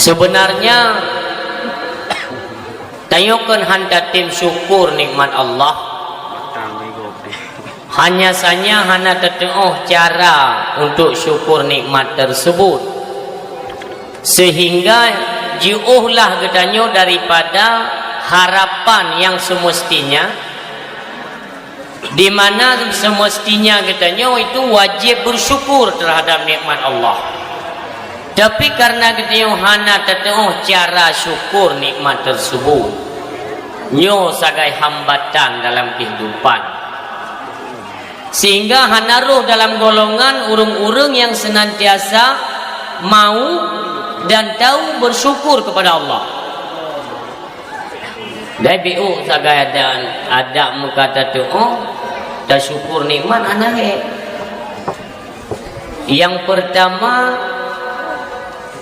Sebenarnya tayokkan handa tim syukur nikmat Allah. Hanya saja hana teteuh cara untuk syukur nikmat tersebut, sehingga jiuhlah gedanyo daripada harapan yang semestinya, di mana semestinya gedanyo itu wajib bersyukur terhadap nikmat Allah. Tapi karena gedanyo hana teteuh cara syukur nikmat tersebut, nyo sagai hambatan dalam kehidupan, sehingga hanaruh dalam golongan urung-urung yang senantiasa mau dan tahu bersyukur kepada Allah. Dai biu sagai ada muka tu dah syukur nikmat anak. Yang pertama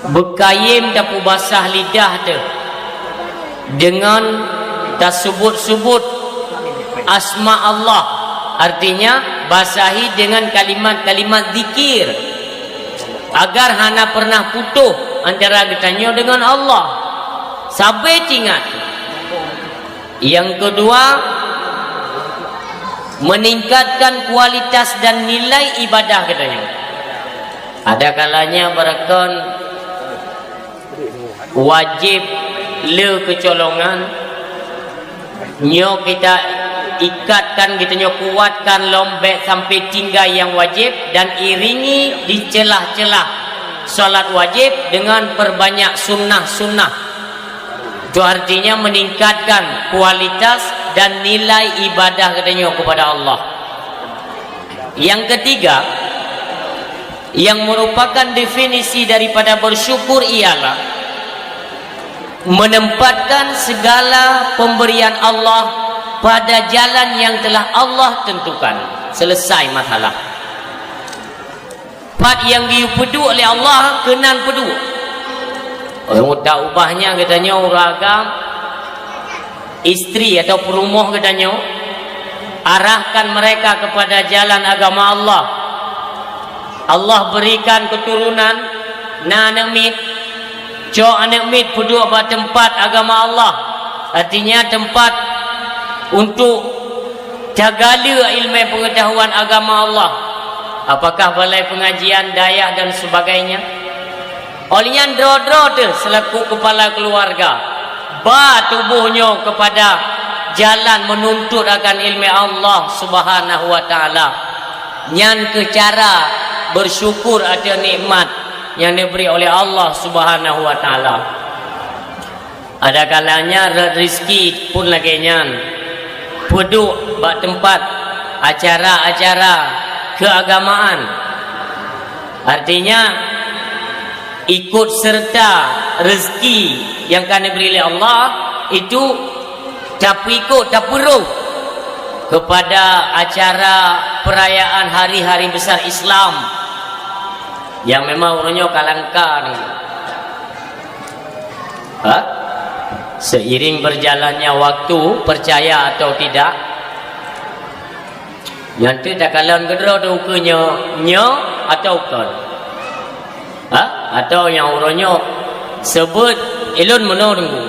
bekayim dapu basah lidah tu dengan tersebut-sebut asma Allah, artinya basahi dengan kalimat-kalimat zikir agar hana pernah putus antara getanyo dengan Allah sampai ingat. Yang kedua, meningkatkan kualitas dan nilai ibadah getanyo. Ada kalanya berakon wajib le kecolongan, nyo kita ikatkan, kita nyo kuatkan lombek sampai tinggal yang wajib, dan iringi di celah-celah solat wajib dengan perbanyak sunnah-sunnah. Itu artinya meningkatkan kualitas dan nilai ibadah kita nyo kepada Allah. Yang ketiga, yang merupakan definisi daripada bersyukur ialah menempatkan segala pemberian Allah pada jalan yang telah Allah tentukan. Selesai masalah. Part yang diupedu oleh Allah kenan pedu. Orang tak ubahnya katanya uragam istri atau perumah katanya, arahkan mereka kepada jalan agama Allah. Allah berikan keturunan na anak mit, co anak mit pedu apa tempat agama Allah, artinya tempat untuk jagala ilmu pengetahuan agama Allah. Apakah balai pengajian, dayah dan sebagainya. Olehnya dro-dro tu selaku kepala keluarga, ba tubuhnya kepada jalan menuntut akan ilmu Allah Subhanahu wa taala. Nyan ke cara bersyukur atas nikmat yang diberi oleh Allah Subhanahu wa taala. Ada kalanya rezeki pun lagi nyan peduk bak tempat acara-acara keagamaan, artinya ikut serta rezeki yang akan diberi oleh Allah itu tapi ikut tapuruh kepada acara perayaan hari-hari besar Islam yang memang orangnya kalangkar. Seiring berjalannya waktu, percaya atau tidak, nanti tak kalan gedera tu ukenya nyo atau kan, atau yang orangnya sebut ilun menurungu.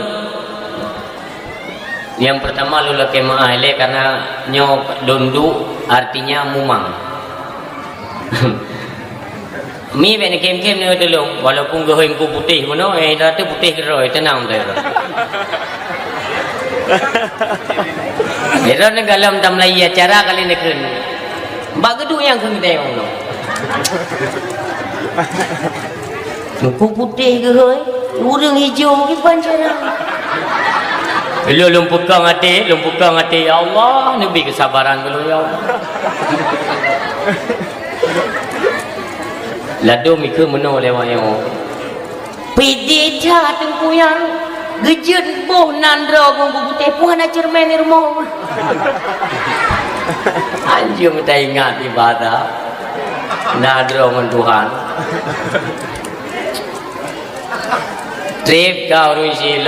Yang pertama lu laki maah ele karena nyo dundu artinya mumang. Mi ben kem-kem ni dulu walaupun gohim ku putih mono dah tu putih geroi tenang dah. Era ni galam tam lai acara kali ni keun. Bak gedu yang keun teh mono. Ku putih geroi, urang hijau ki pancana. Lu pegang hati, ya Allah, nabi kesabaran dulu ya Allah. Lado mikir meno lewat yang pidi dah tengku yang gejen boh nandra gong putih pun nak cermin di rumah. Anjing tak ingat ibadah nandra dengan Tuhan. Trip kau rusi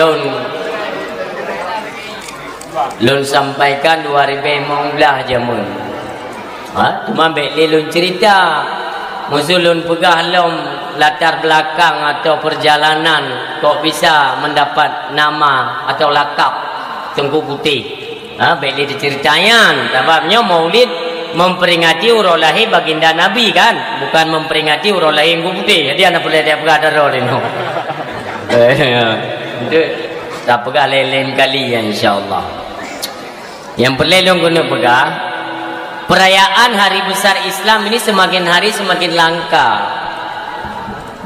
lun sampaikan 2015 jamun. Cuma ambil lun cerita musulun pegah lom latar belakang atau perjalanan kok bisa mendapat nama atau lakap Tengku Putih. Boleh diceritakan. Sebabnya Maulid memperingati urut lahir baginda Nabi kan, bukan memperingati urut lahir Tengku Putih. Jadi anda boleh dia pegang darah ni. Tak pegang lain-lain kali ya, insya-Allah. Yang perlu guna pegang, perayaan hari besar Islam ini semakin hari semakin langka.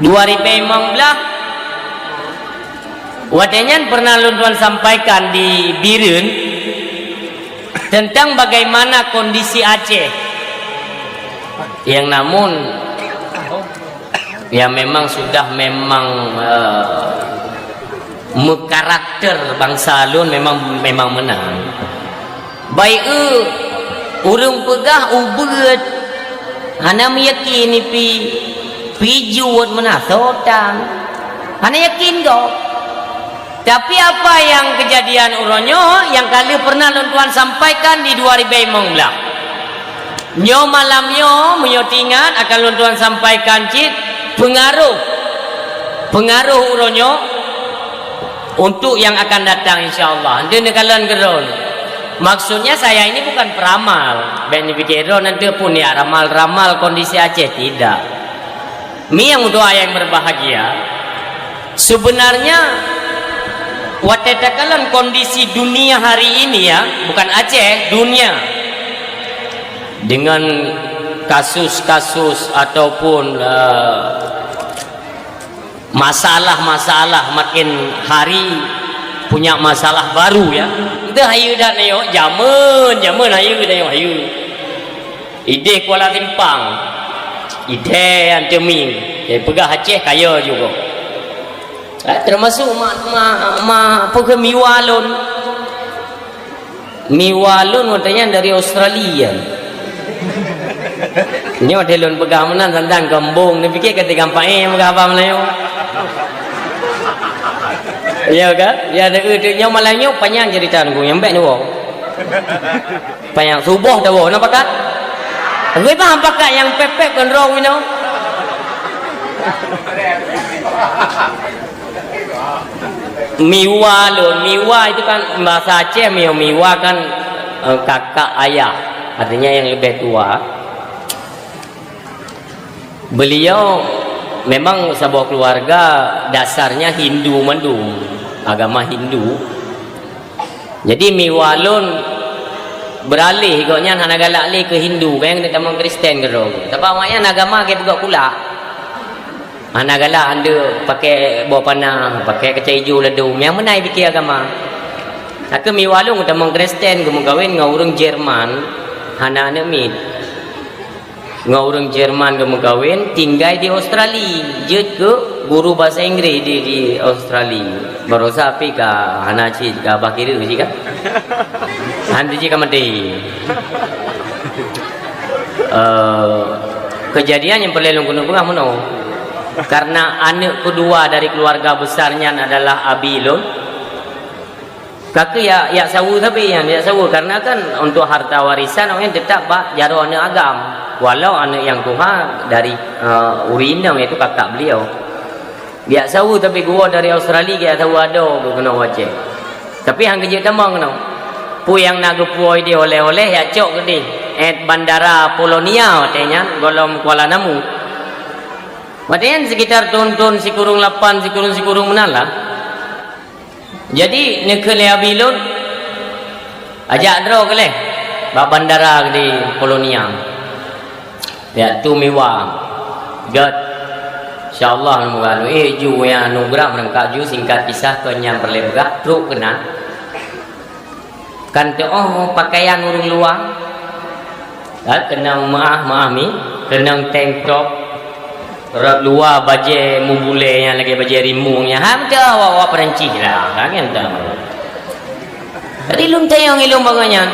2015 Wadenyan pernah Tuan sampaikan di Birun tentang bagaimana kondisi Aceh, yang namun ya memang sudah karakter bangsa Lun memang menang. Baik urung pegah ubud hana meyakini pijuat menasotan hana yakin go. Tapi apa yang kejadian uronyo yang kali pernah Tuan sampaikan di 2015 nyo malamnya menyotingan akan Tuan sampaikan cit pengaruh uronyo untuk yang akan datang insyaallah. Nanti kalian geron. Maksudnya saya ini bukan peramal. Ben pikir nanti pun ya ramal-ramal kondisi Aceh, tidak. Mi yang doa yang berbahagia. Sebenarnya watetakan kondisi dunia hari ini ya, bukan Aceh, dunia. Dengan kasus-kasus ataupun masalah-masalah makin hari punya masalah baru ya. Itu hayu dah nayo zaman hayu dah hayu. Ide Kuala Limpang, ide Anteming, pegah Aceh kaya juga. Termasuk mak Miwalun. Miwalun katanya dari Australia. Ini ada lon pegang menan santan kembung, ni fikir kata gampang pegang apa Melayu. Ya kan? Ya ada nya malangnya panjang cerita aku yang baik ni wo. Panjang subuh dah wo, nampak tak? Gue paham pakai yang pepek kan rong ni. Miwa itu kan bahasa Aceh, miwa kan kakak ayah, artinya yang lebih tua. Beliau memang sebuah keluarga dasarnya Hindu mendung, agama Hindu. Jadi Miwalun beralih ikutnya anak galak li ke Hindu, kan yang ditambah Kristen ke dong. Tapi maknya agama ke juga pula. Anak galak anda pakai bawa panah, pakai kaca hijau ledum, yang mana fikir agama. Aku Miwalun ditambah Kristen, kemudian kawin dengan orang Jerman, anak mit. Dengan orang Jerman kemudian kawin tinggal di Australia. Dia ke guru bahasa Inggeris di Australia. Baru sapi ke hanaci ke bakir itu kan? Nanti jika mati. Kejadian yang perlu guna mana? Karena anak kedua dari keluarga besarnya adalah Abilun. Kakak ya sawu tapi yang dia sawu karena kan untuk harta warisan orang tetap jaruh anak agam. Walau anak yang tuha dari Urina itu kakak beliau. Dia sawu tapi gua dari Australia dia tahu ada kena wajib. Tapi hang kerja tambang kena. Pu yang nak puai dia oleh-oleh ya cok gede. Bandara Polonia katanya golong Kuala Namu. Maknanya sekitar tahun-tahun sikurung 8 sikurung menala. Jadi nekele Abilun ajak draw ke leh ba bandara di Polonia. Ya tu miwa. God insyaallah moga ju ya anugerah merangkak ju singkat kisah kenyang perlebgah truk kena. Kan tu pakaian urung luar. Kena maaf mi, kena tank top. Rak luar baje mubule yang lagi baje rimungnya. Hamda awak Perancis lah, kan dah. Jadi lum tayang ilmu baganya.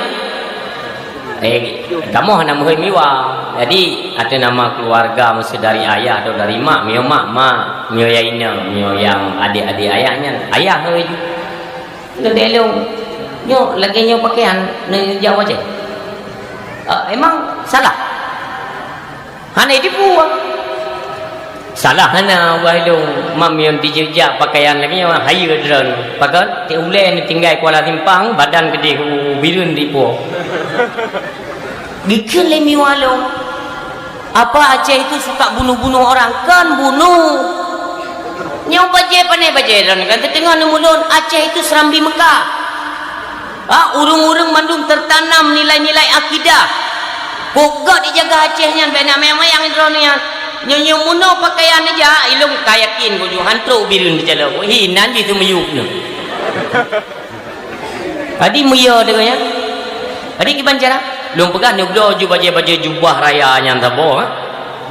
Kamu hanya muhim miwa. Jadi ada nama keluarga mesti dari ayah atau dari mak, mio ya ina, mio yang adik-adik ayahnya. Ayah tu itu. Itu dia nyo lagi nyo pakaian ni jauh aja. Emang salah. Hanya itu buah. salah hana wailung mam yang dijejak pakaian lagi yang haya dron pakai ti ulai ni tinggal Kuala Simpang badan gede birun di po bikin lemi walung apa Aceh itu suka bunuh-bunuh orang kan bunuh nyau baje pandai baje dron kan tengah mulun Aceh itu Serambi Mekah urung-urung mandum tertanam nilai-nilai akidah pokok dijaga Acehnya benar memang yang drone-nya nyonya muno pakaian aja ilung kayakin bojo hantruk birun di jalan hinan je tu meyuk tu adi muya dengannya adi kiban cara lung pegang nak belo ju baju jubah raya nya tabo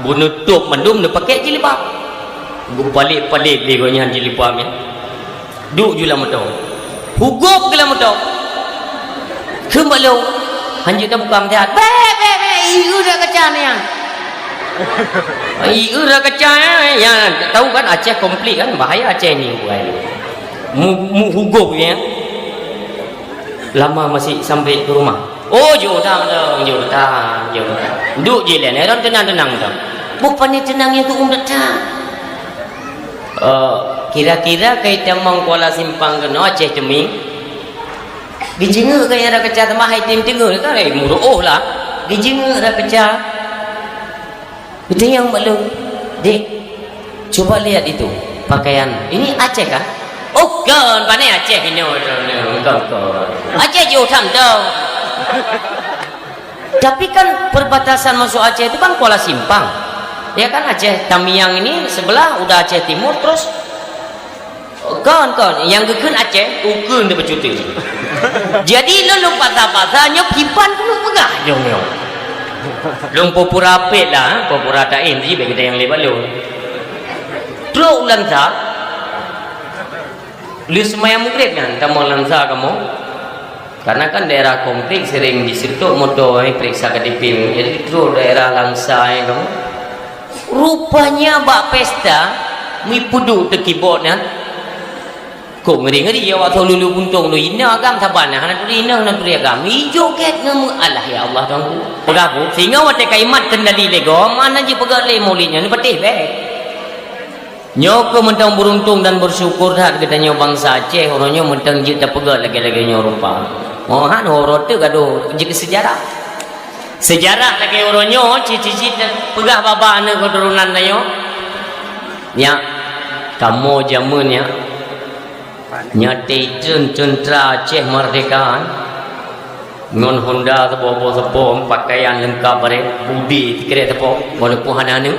bunutup mendum dia pakai jilbab balik-balik legonya jilbab ni duk jula motor hugup gila motor kembalo hanjut dah buka melihat be iu dah kacan yang iu dah kacan yang tahu kan Aceh komplit kan bahaya Aceh ni hugup ya lama masih sampai ke rumah oh jauh duduk je lah orang tenang-tenang tu bukannya tenangnya tu datang kira-kira kita mau Kuala Simpang ke Aceh Ceming dijenguk kan ada kecah tambah hai tim tengah kan muruh lah dijenguk ada kecah itu yang belum dek coba lihat itu pakaian ini Aceh kan oh kan pandai Aceh ini kan Aceh jauh tam tau tapi kan perbatasan masuk Aceh itu kan Kuala Simpang ya kan Aceh Tamiang ini sebelah udah Aceh Timur terus kan yang gekun Aceh ukun dia bercuti jadi lu patah-patah nyop hipan lu pegah jom lung popura apit lah popura tain je bagi yang lebat lu truk lansa lu semayang mukrib kan tamu lansa kamu karena kan daerah komplik sering disitu motor periksa kedipin jadi truk daerah langsa kamu rupanya bak pesta mi pudu te keyboard kan kok ngeri-ngeri ya waktu lulu buntung lu ina agam sabana hana tu ina hana tu agam mi joget ngemu Allah ya Allah tuanku pegaku sehingga wate kaimat kendali lego mana je pegat le molitnya ni patih be nyoko mentang beruntung dan bersyukur dah katanya bangsa Aceh orangnya mentang je tak pegat lagi-lagi nyo rupa mohan horo tu gaduh je sejarah lagi orangnya cici-cici pegah baba ana keturunan nayo nya kamu jamunnya nyati tentera Aceh merdeka ngon Honda tepo pakaian lengkap bare budi kira tepo walaupun hananu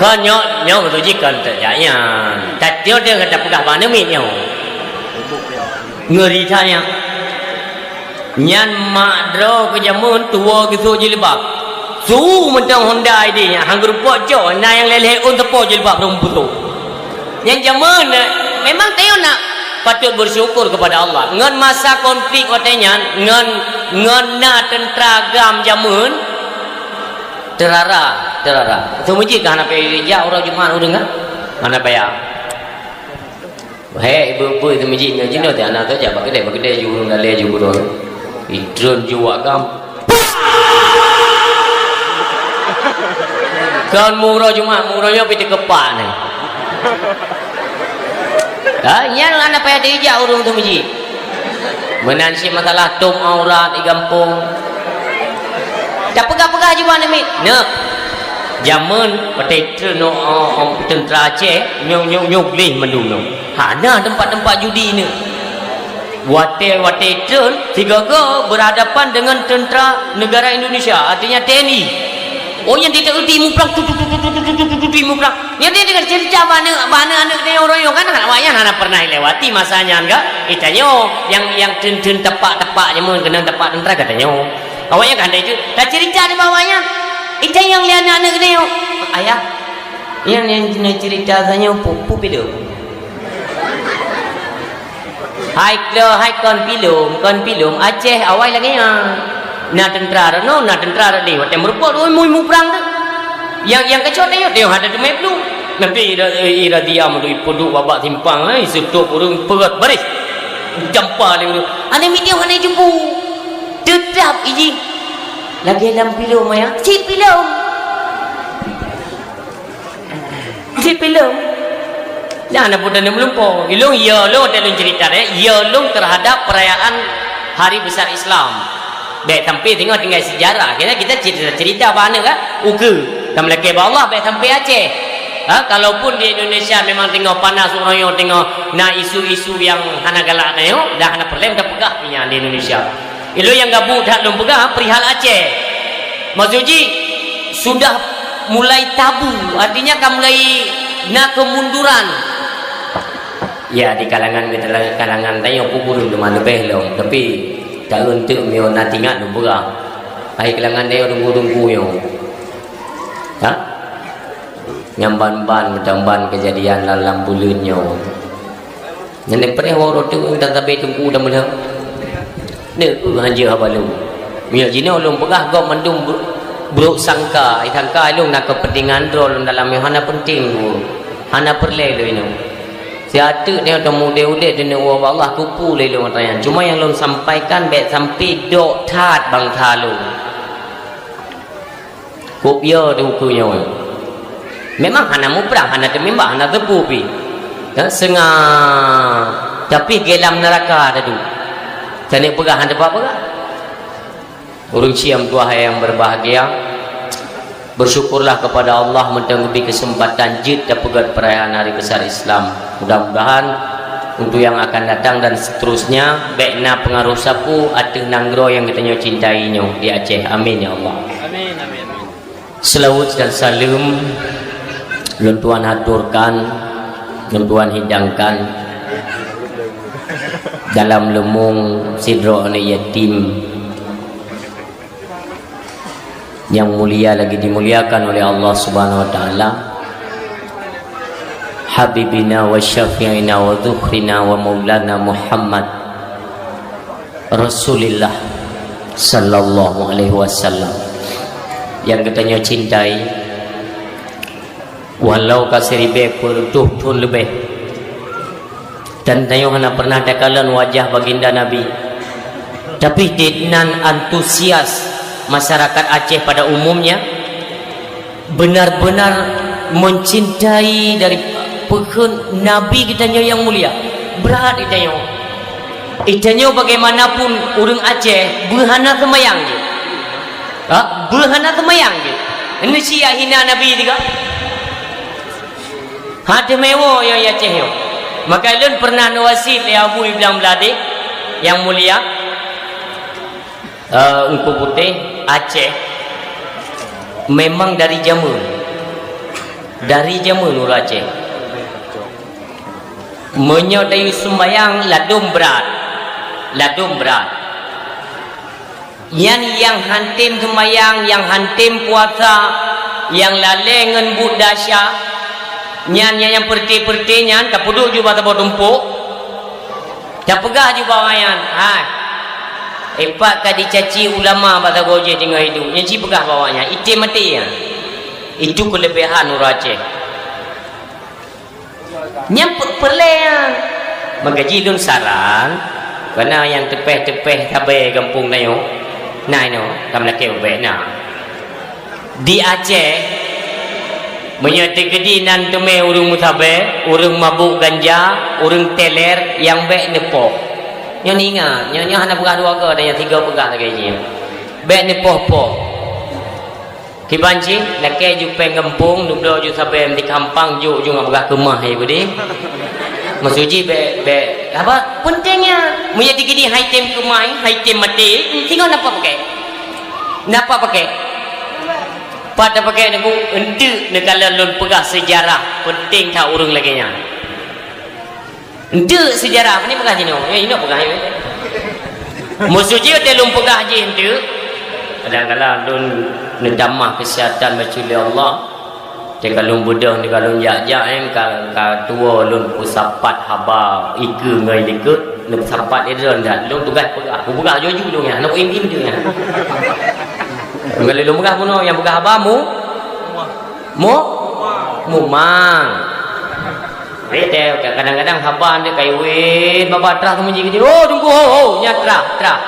kan nyo tu jikan terjaya tatio dia kata pegah mana minyo ngeri tanya nyan makdro ke jamun tua gitu jilbab su mentang Honda ini hang grup jo na yang leleh un tepo jilbab rumput tu yang jamun memang tayo nak patut bersyukur kepada Allah ngan masa konflik katanya ngan na tentera gam jamun terara semujik kan apa ya orang Jumat udah kan mana payah hei ibu itu mujiknya jino tu anak tu aja bagede jurung gale jurung idron jual gam kan murah Jumat murahnya piti kepak ni yang anak payah dijak urung tu mujik menansi masalah tum aurat di kampung dah pegah-pegah je mana mi nak zaman peter no tentera Aceh nyok leh mendung hana tempat-tempat judi ni wate turn tiga berhadapan dengan tentera negara Indonesia artinya TNI oh yang tidak erti muprang muprang yang dia dengan cerita mana anak dia orang yang kan awaknya hana pernah lewati masanya enggak itanya yang ten tepak-tepak je mun kena tepak tentera katanya awaknya kan itu dah cerita di bawahnya itu yang lihat anak dia ayah yang cerita tanya pupu pilu hai kon pilum Aceh awal lagi na tentera di waktu merupot mu perang tu yang kecot dia ada di meplu nanti ira dia mu ipoduk babak timpang setuk urung perat baris jampa dia ane video ane jumpu tetap iji lagi dalam pilum ya si pilum Di film. Jangan pun dan melumpuh. Ilung ya long dalam cerita ya long terhadap perayaan Hari Besar Islam. Baik sampai tengok tinggal sejarah. Kita cerita mana kan? Uke. Dan melaki Allah baik sampai Aceh. Kalaupun di Indonesia memang tengok panas orang yang tengok na isu-isu yang hana galak tengok dah hana perlem dah pegah punya di Indonesia. Ilo yang gabung dah belum pegah perihal Aceh. Maksudnya sudah mulai tabu, artinya kan mulai na kemunduran. Ya di kalangan tanya kubur belum ada belong, tapi tak untuk mio na tinggal belum pegah. Ai kalangan dia tunggu-tunggu yo. Nyamban-ban macam-ban kejadian dalam bulannya. Yang pernah orang tu tak sampai tunggu dah mula. Nek hanja abalu. Mia jina ulung pegah gau mendung buruk sangka, sangka ulung nak kepentingan drol dalam hana penting. Hana perle lo ini. Siatu dia temu dia udah dia Allah kupu le lo tanya. Cuma yang ulung sampaikan baik sampai dok tat bang thalu. Kopia tu kunya. Memang hana mubrah, hana temembah, hana tebu pi. Sengah tapi gelam neraka tadi. Tanya pegah hana apa pegah. Urung siam tua yang berbahagia. Bersyukurlah kepada Allah menanggupi kesempatan jid dan pegat perayaan Hari Besar Islam. Mudah-mudahan untuk yang akan datang dan seterusnya baikna pengaruh sapu atau nanggro yang kita cintainya di Aceh. Amin ya Allah. Amin amin. Selawat dan salam Tuhan haturkan, Tuhan hidangkan dalam lemung sidro anak yatim yang mulia lagi dimuliakan oleh Allah Subhanahu wa taala. Habibina wa syafi'ina wa dzukhrina wa maulana Muhammad Rasulullah sallallahu alaihi wasallam yang katanya cintai. Walau kasih ribe pertuh tun lebih. Dan tayo hana pernah dakalan wajah baginda Nabi. Tapi dengan antusias masyarakat Aceh pada umumnya benar-benar mencintai dari pekun Nabi kitanya yang mulia. Berat itanya. Itanya bagaimanapun urang Aceh berhana semayang je. Berhana semayang je. Ini sia hina Nabi juga. Hati mewo yang Aceh yo. Maka lun pernah nawasit ya Abu Ibn Bladik yang mulia Engku Putih Aceh memang dari Jammu Nur Aceh menyodai sembayang ladum berat yang hantim sembayang, yang hantim puasa, yang lalengan budasya nyan yang perti nyan tak puduk juga tak tumpuk tak pegah juga wayan epak kadi caci ulama pada goje tengah hidup nyan ci pegah bawanya itu mati ya. Itu kelebihan Nur Aceh nyan perlean maka jidun saran kerana yang tepeh-tepeh tabe kampung nayo no kamla keu bena di Aceh menyati kedinan teme urung mutabe, urung mabuk ganja, urung teler yang baik nepoh. Yang ingat, yang hanya pegah dua ke, ada yang tiga pegah lagi je. Baik nepoh-poh. Kibanci, laki ju penggempung, duduk ju sampai di kampang ju ngah pegah kemah ya budi. Maksudnya baik apa pentingnya? Menyati kedi haitem kemah, haitem mati, tinggal napa pakai? Napa pakai? Pada pakai negu ente negala lun pegah sejarah penting tak urung lagi nya. Ente sejarah apa ni pegah jino? Ini pegah ni. Maksudnya dia lun pegah je ente. Kadang-kadang lun nedamah kesihatan maculi Allah. Dia kalau budak dia kalau jak-jak ka tua lun pusapat haba ike ngai dikut lun sapat dia dah lun tugas pegah. Pegah joju lun nya. Nak im-im dia. Kalau lu megah puno yang megah abamu mang Rete kadang-kadang haban dia kai win bapa trah tu menji dia oh tunggu nya trah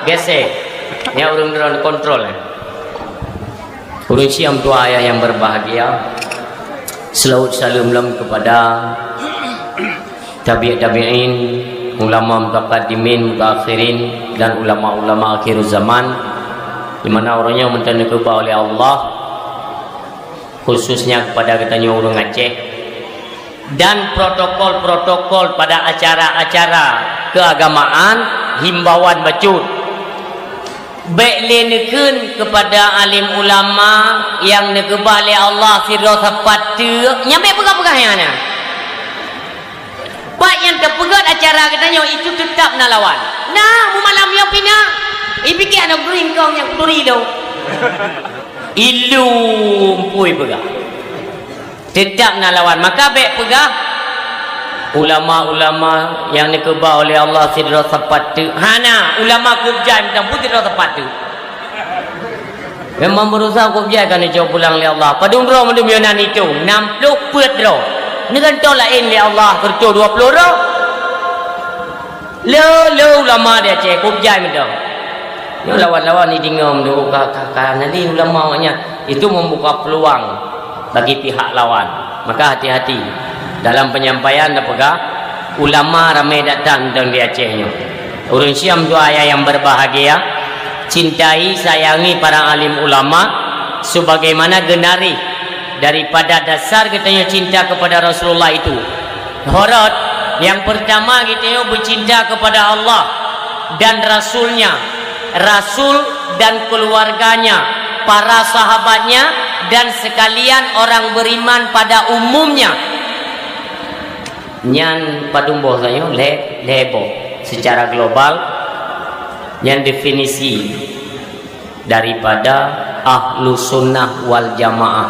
gesek nya urang drone kontrol urang siam tua ayah yang berbahagia Selawat salam kepada tabi'in, ulama mutaqaddimin, mutaakhirin, dan ulama-ulama akhir zaman, di mana orangnya minta nikubah oleh Allah, khususnya kepada katanya orang Aceh, dan protokol-protokol pada acara-acara keagamaan, himbauan bacut beklenikeun kepada alim ulama yang nikubah oleh Allah sirra sapatu nyampe pegah-pegahnya pak yang terpegat acara katanya itu tetap nak lawan nah mu malam yang pina ipikir anak green kau yang turi lo ilu pui pegah tetap nak lawan maka baik pegah ulama-ulama yang nikubah oleh Allah sidra sapatu hana ulama kubjai macam putih sapatu memang berusaha kubjai kan jauh pulang oleh Allah padung roh mendum yonan itu 60 pet roh dengan tolak in oleh Allah kerto 20 roh le ulama dia cek kubjai macam ni lawan-lawan ni dingam tu kakak nanti ulama maknya itu membuka peluang bagi pihak lawan maka hati-hati dalam penyampaian apakah ulama ramai datang dan di Acehnya urang Syam tu ayah yang berbahagia cintai sayangi para alim ulama sebagaimana genari daripada dasar katanya cinta kepada Rasulullah itu horot yang pertama katanya bercinta kepada Allah dan Rasulnya Rasul dan keluarganya para sahabatnya dan sekalian orang beriman pada umumnya nyan padumboh saya lebo secara global yang definisi daripada ahlu sunnah wal jamaah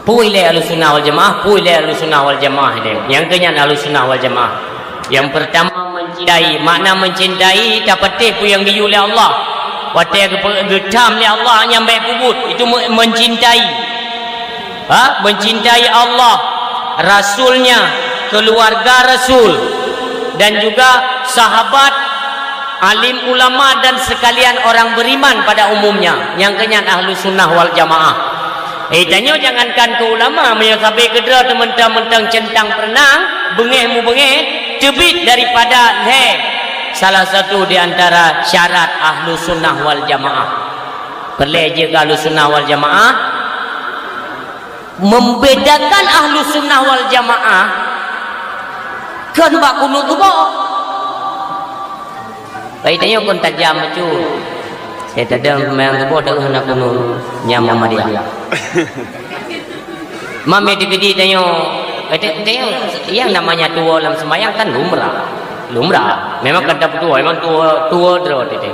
puile ahlu sunnah wal jamaah puile ahlu sunnah wal jamaah yang kenyan ahlu sunnah wal jamaah yang pertama mencintai makna mencintai dapat tepu yang diyu oleh Allah watai getam oleh Allah yang baik kubut itu mencintai mencintai Allah Rasulnya keluarga Rasul dan juga sahabat alim ulama dan sekalian orang beriman pada umumnya yang kenyan ahlu sunnah wal jamaah tanya jangankan ke ulama sampai kedera mentang-mentang centang perenang bengeh mu bengeh tebit daripada salah satu di antara syarat ahlu sunnah wal jamaah perleje ke ahlu sunnah wal jamaah membedakan ahlu sunnah wal jamaah kan bak kunut tu kok baik tanya kon tajam tu saya tadang memang tu bodoh hendak kunut nyam Muhammadiyah mami digedi tanya yang namanya tua dalam sembahyang kan lumrah memang kata tua memang tua terus itu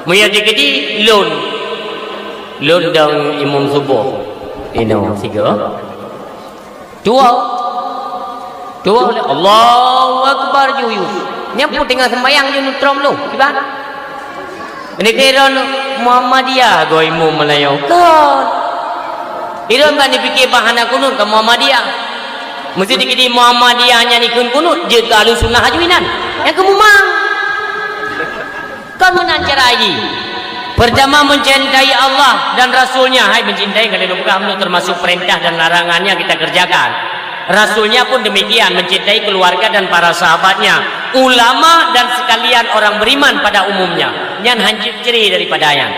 muya digedi lun dang imam subuh ino siga tua oleh Allahu Akbar juyu nyampu tengah sembahyang je nutrom lu kibat ini kira Muhammadiyah goimu Melayu kan iron kan dipikir bahana kunut ke Muhammadiyah mesti dikidi Muhammadiyah hanya nikun kunut je ke ahlu sunnah hajuinan yang kemumang kan menan cara lagi pertama mencintai Allah dan Rasulnya hai mencintai kalau bukan termasuk perintah dan larangannya kita kerjakan Rasulnya pun demikian mencintai keluarga dan para sahabatnya ulama dan sekalian orang beriman pada umumnya yang hancur ceri daripada yang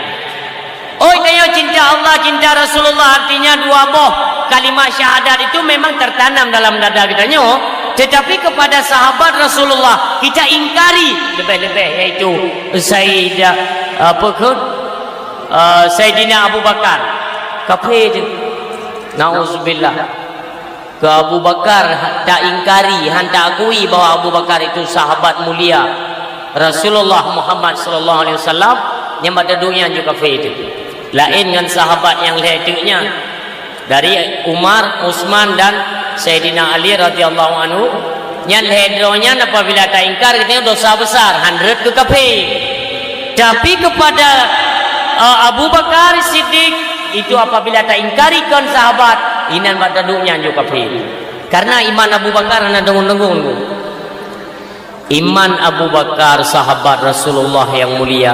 tanya cinta Allah cinta Rasulullah artinya dua boh kalimat syahadat itu memang tertanam dalam dada kita tetapi kepada sahabat Rasulullah kita ingkari lebih-lebih yaitu Sayyidina Abu Bakar kafir na'udzubillah ke Abu Bakar tak ingkari tak akui bahwa Abu Bakar itu sahabat mulia Rasulullah Muhammad sallallahu alaihi wasallam yang pada dunia juga kafir itu lain dengan sahabat yang lainnya dari Umar, Utsman dan Sayyidina Ali radhiyallahu anhu yang lainnya apabila tak ingkar katanya dosa besar 100 ke kafir tapi kepada Abu Bakar Siddiq itu apabila tak ingkarikan sahabat inan pada dunia juga kafir karena iman Abu Bakar hanya dengung-dengung iman Abu Bakar sahabat Rasulullah yang mulia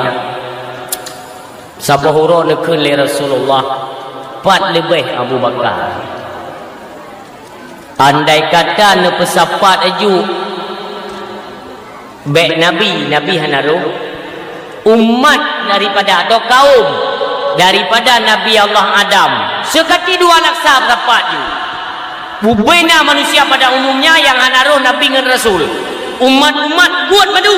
sabahura nekun li Rasulullah 4 lebih Abu Bakar andai kata ne pesapat aju baik nabi hanaru umat daripada atau kaum daripada Nabi Allah Adam sekati dua laksa pesapat ju bubena manusia pada umumnya yang hanaru nabi dengan rasul umat-umat buat madu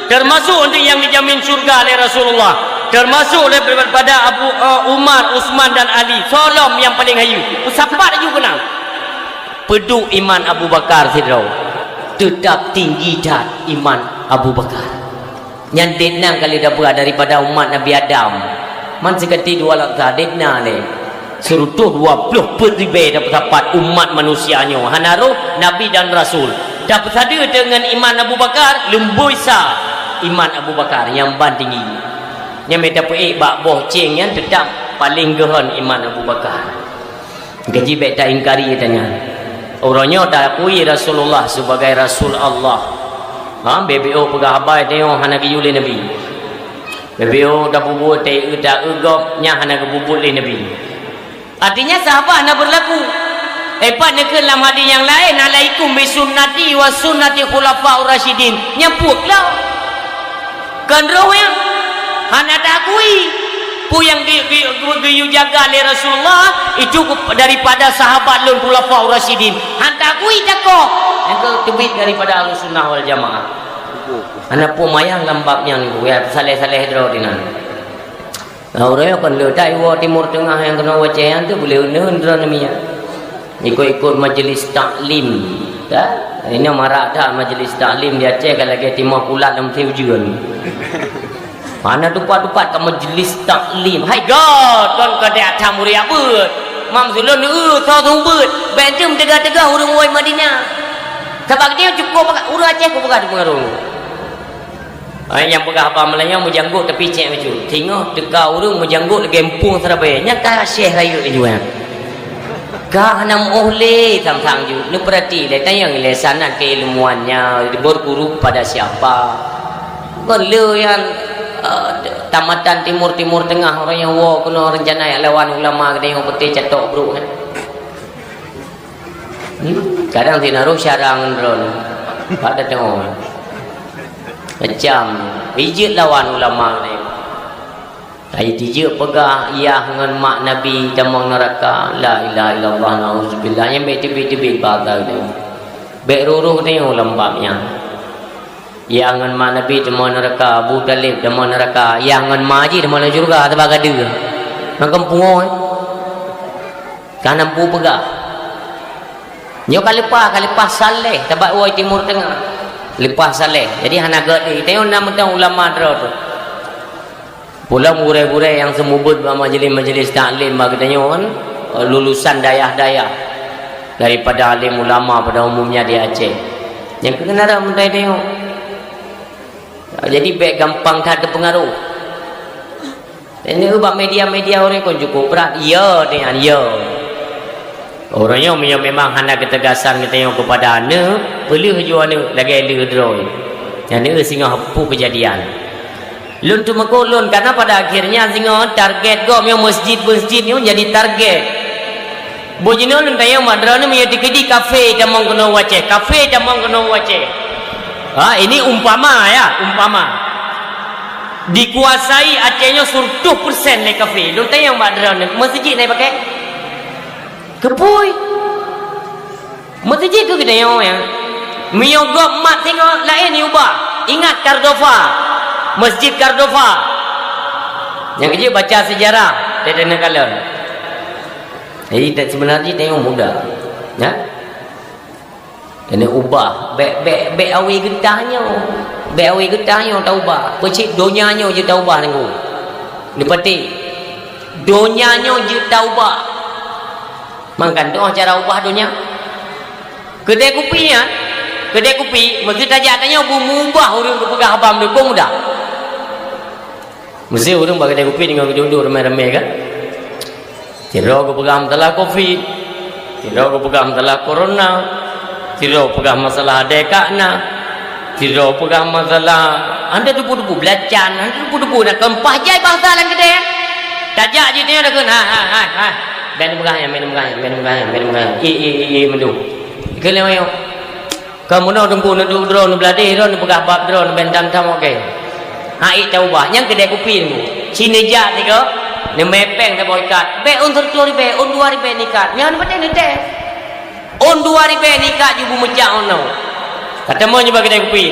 termasuk untuk yang dijamin surga oleh Rasulullah, termasuk daripada Umar, Uthman dan Ali, Solom yang paling hayu. Siapa juga kenal? Peduk iman Abu Bakar Sidrau. Tetap tinggi dah iman Abu Bakar. Yang denang kali dah berat daripada umat Nabi Adam. Man sekati dua laksa denang le. Serutuh 20 peribe dapat dapat umat manusianya. Hanaru Nabi dan Rasul. Dapat sada dengan iman Abu Bakar, lembui sah. Iman Abu Bakar yang ban tinggi yang mereka puik bak boh ceng yang tetap paling gehan iman Abu Bakar gaji baik tak ingkari tanya orangnya tak akui Rasulullah sebagai Rasul Allah BBO pegah habai tengok hana giyuli Nabi BBO dah bubur tak egop nya hana gebubur le Nabi artinya sahabat nak berlaku Epat nekun dalam hadis yang lain alaikum bisunnati wa sunnati khulafaur rasyidin nyapuklah kan roh yang hana tak akui pu yang diyu jaga oleh Rasulullah itu daripada sahabat lun khulafaur rasyidin hana tak akui jakoh engkau tebit daripada Ahlus Sunnah wal Jamaah hana pu mayang lambabnya niku ya saleh-saleh dro dinan orang kan le dai wo timur tengah yang kena wacehan tu boleh undra namanya ikut-ikut majlis taklim dah ini marak dah majlis taklim di Aceh kalau lagi timah pulat dalam tujuan mana tupat-tupat ke majlis taklim hai god kan kade atam muri apa mam zulun so tumbut bentem tegak-tegak urang woi Madinah sebab dia cukup urang Aceh ko pegat pengaruh yang pegah apa Melayu menjanggut tapi cek macam tengok tegak urang menjanggut gempung Surabaya nyata Syekh raya juga kah nam oleh tang-tang ju lu perhati le tayang le sanad keilmuannya berguru pada siapa kalau yang tamatan timur tengah orang yang wo kena rencana yang lawan ulama kena yang putih catok bro kan kadang tinaru syarang drone pada tengok macam bijak lawan ulama kena ai dijak pegah ia dengan mak Nabi damang neraka la ilaha illallah nauzubillah yang beti-beti batal dia beruruh ni lembabnya ia dengan mak Nabi damang neraka Abu Talib damang neraka ia dengan mak haji damang surga tebaga dia nang kampung kan ampu pegah nyo kalepas saleh tabat woi timur tengah lepas saleh jadi hana gadi tengok nama ulama dro tu pula murai-murai yang semubut majlis-majlis taklim katanya kan lulusan dayah-dayah daripada alim ulama pada umumnya di Aceh yang kenara mentai tengok jadi baik gampang tak ada pengaruh ini ubah media-media orang pun cukup berat ya dengan ya orangnya memang hanya ketegasan katanya kepada anda perlu jual lagi ada drone yang ini singa hapu kejadian lun tu makulun karena pada akhirnya singo target go yang masjid ni jadi target bojino lun tayang madrana menjadi kedi kafe damang kena wace ini umpama dikuasai Acehnya 100% le kafe lun tayang madrana masjid naik pakai kepui masjid ke kedayang ya miogop mat tengok lain ni ubah ingat Cordova Masjid Cordova yang kerja baca sejarah dari negara jadi sebenarnya tengok muda ya ini ubah be awi getahnya tak ubah pecik donyanya je tak ubah tengok ni peti donyanya je tak ubah makan tu cara ubah donya kedai kopi mesti tajak tanya ubah urang berpegang abam dia pun mudah mesti orang bagi kedai kopi dengan duduk ramai-ramai kan tidak aku pegang masalah COVID tidak aku pegang masalah corona tidak pegang masalah dekakna tidak pegang masalah anda dupu-dupu belacan anda dupu-dupu nak kempah jai bahasa dalam kedai tajak je dia dah kena hai main pegang mendu Ikale mayo. Kamu no tunggu no drone belade ron pegah bab drone bentan tam okey. Hai tahu bah yang kedai kopi ni. Cine jak ni ko. Ni mepeng tak boikat. Be on 30 be on 2 ribu nikat. Yang apa ni teh? On 2 ribu nikat jubu mejak ono. Kata mau nyoba kedai kopi.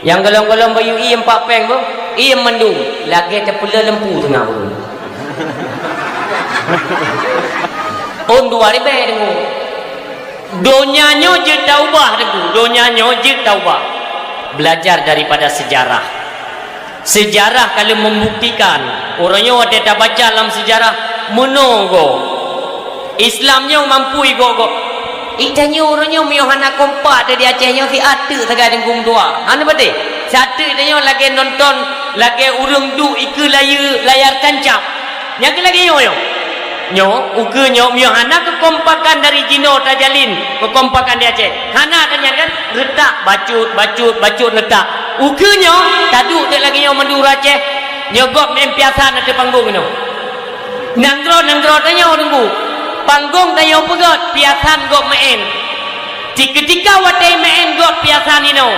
Yang golong-golong bayu i 4 peng tu, i mendung. Lagi terpula lempu tengah pun. On 2 ribu dengu. Donyanya je taubah dengu. Donyanya je taubah. Belajar daripada sejarah. Sejarah kalau membuktikan orangnya ada tak baca dalam sejarah menunggu Islamnya mampu go. Itanya orangnya miohana kompak dari Acehnya si ada saga denggung dua. Anu betul. Satu itanya lagi nonton lagi urang du iku layar tancap. Yang lagi yo. Nyo uke nyo miohana kekompakan dari Jino Tajalin, kekompakan di Aceh. Hana kan retak bacut letak. Uke nyo taduk tak lagi nyo Madura Aceh. Nyogok mempiasan ada panggung nyo. Nanggro tanya orang bu. Panggung tayo pegot piasan gok main. Ketika watai main gok piasan ino.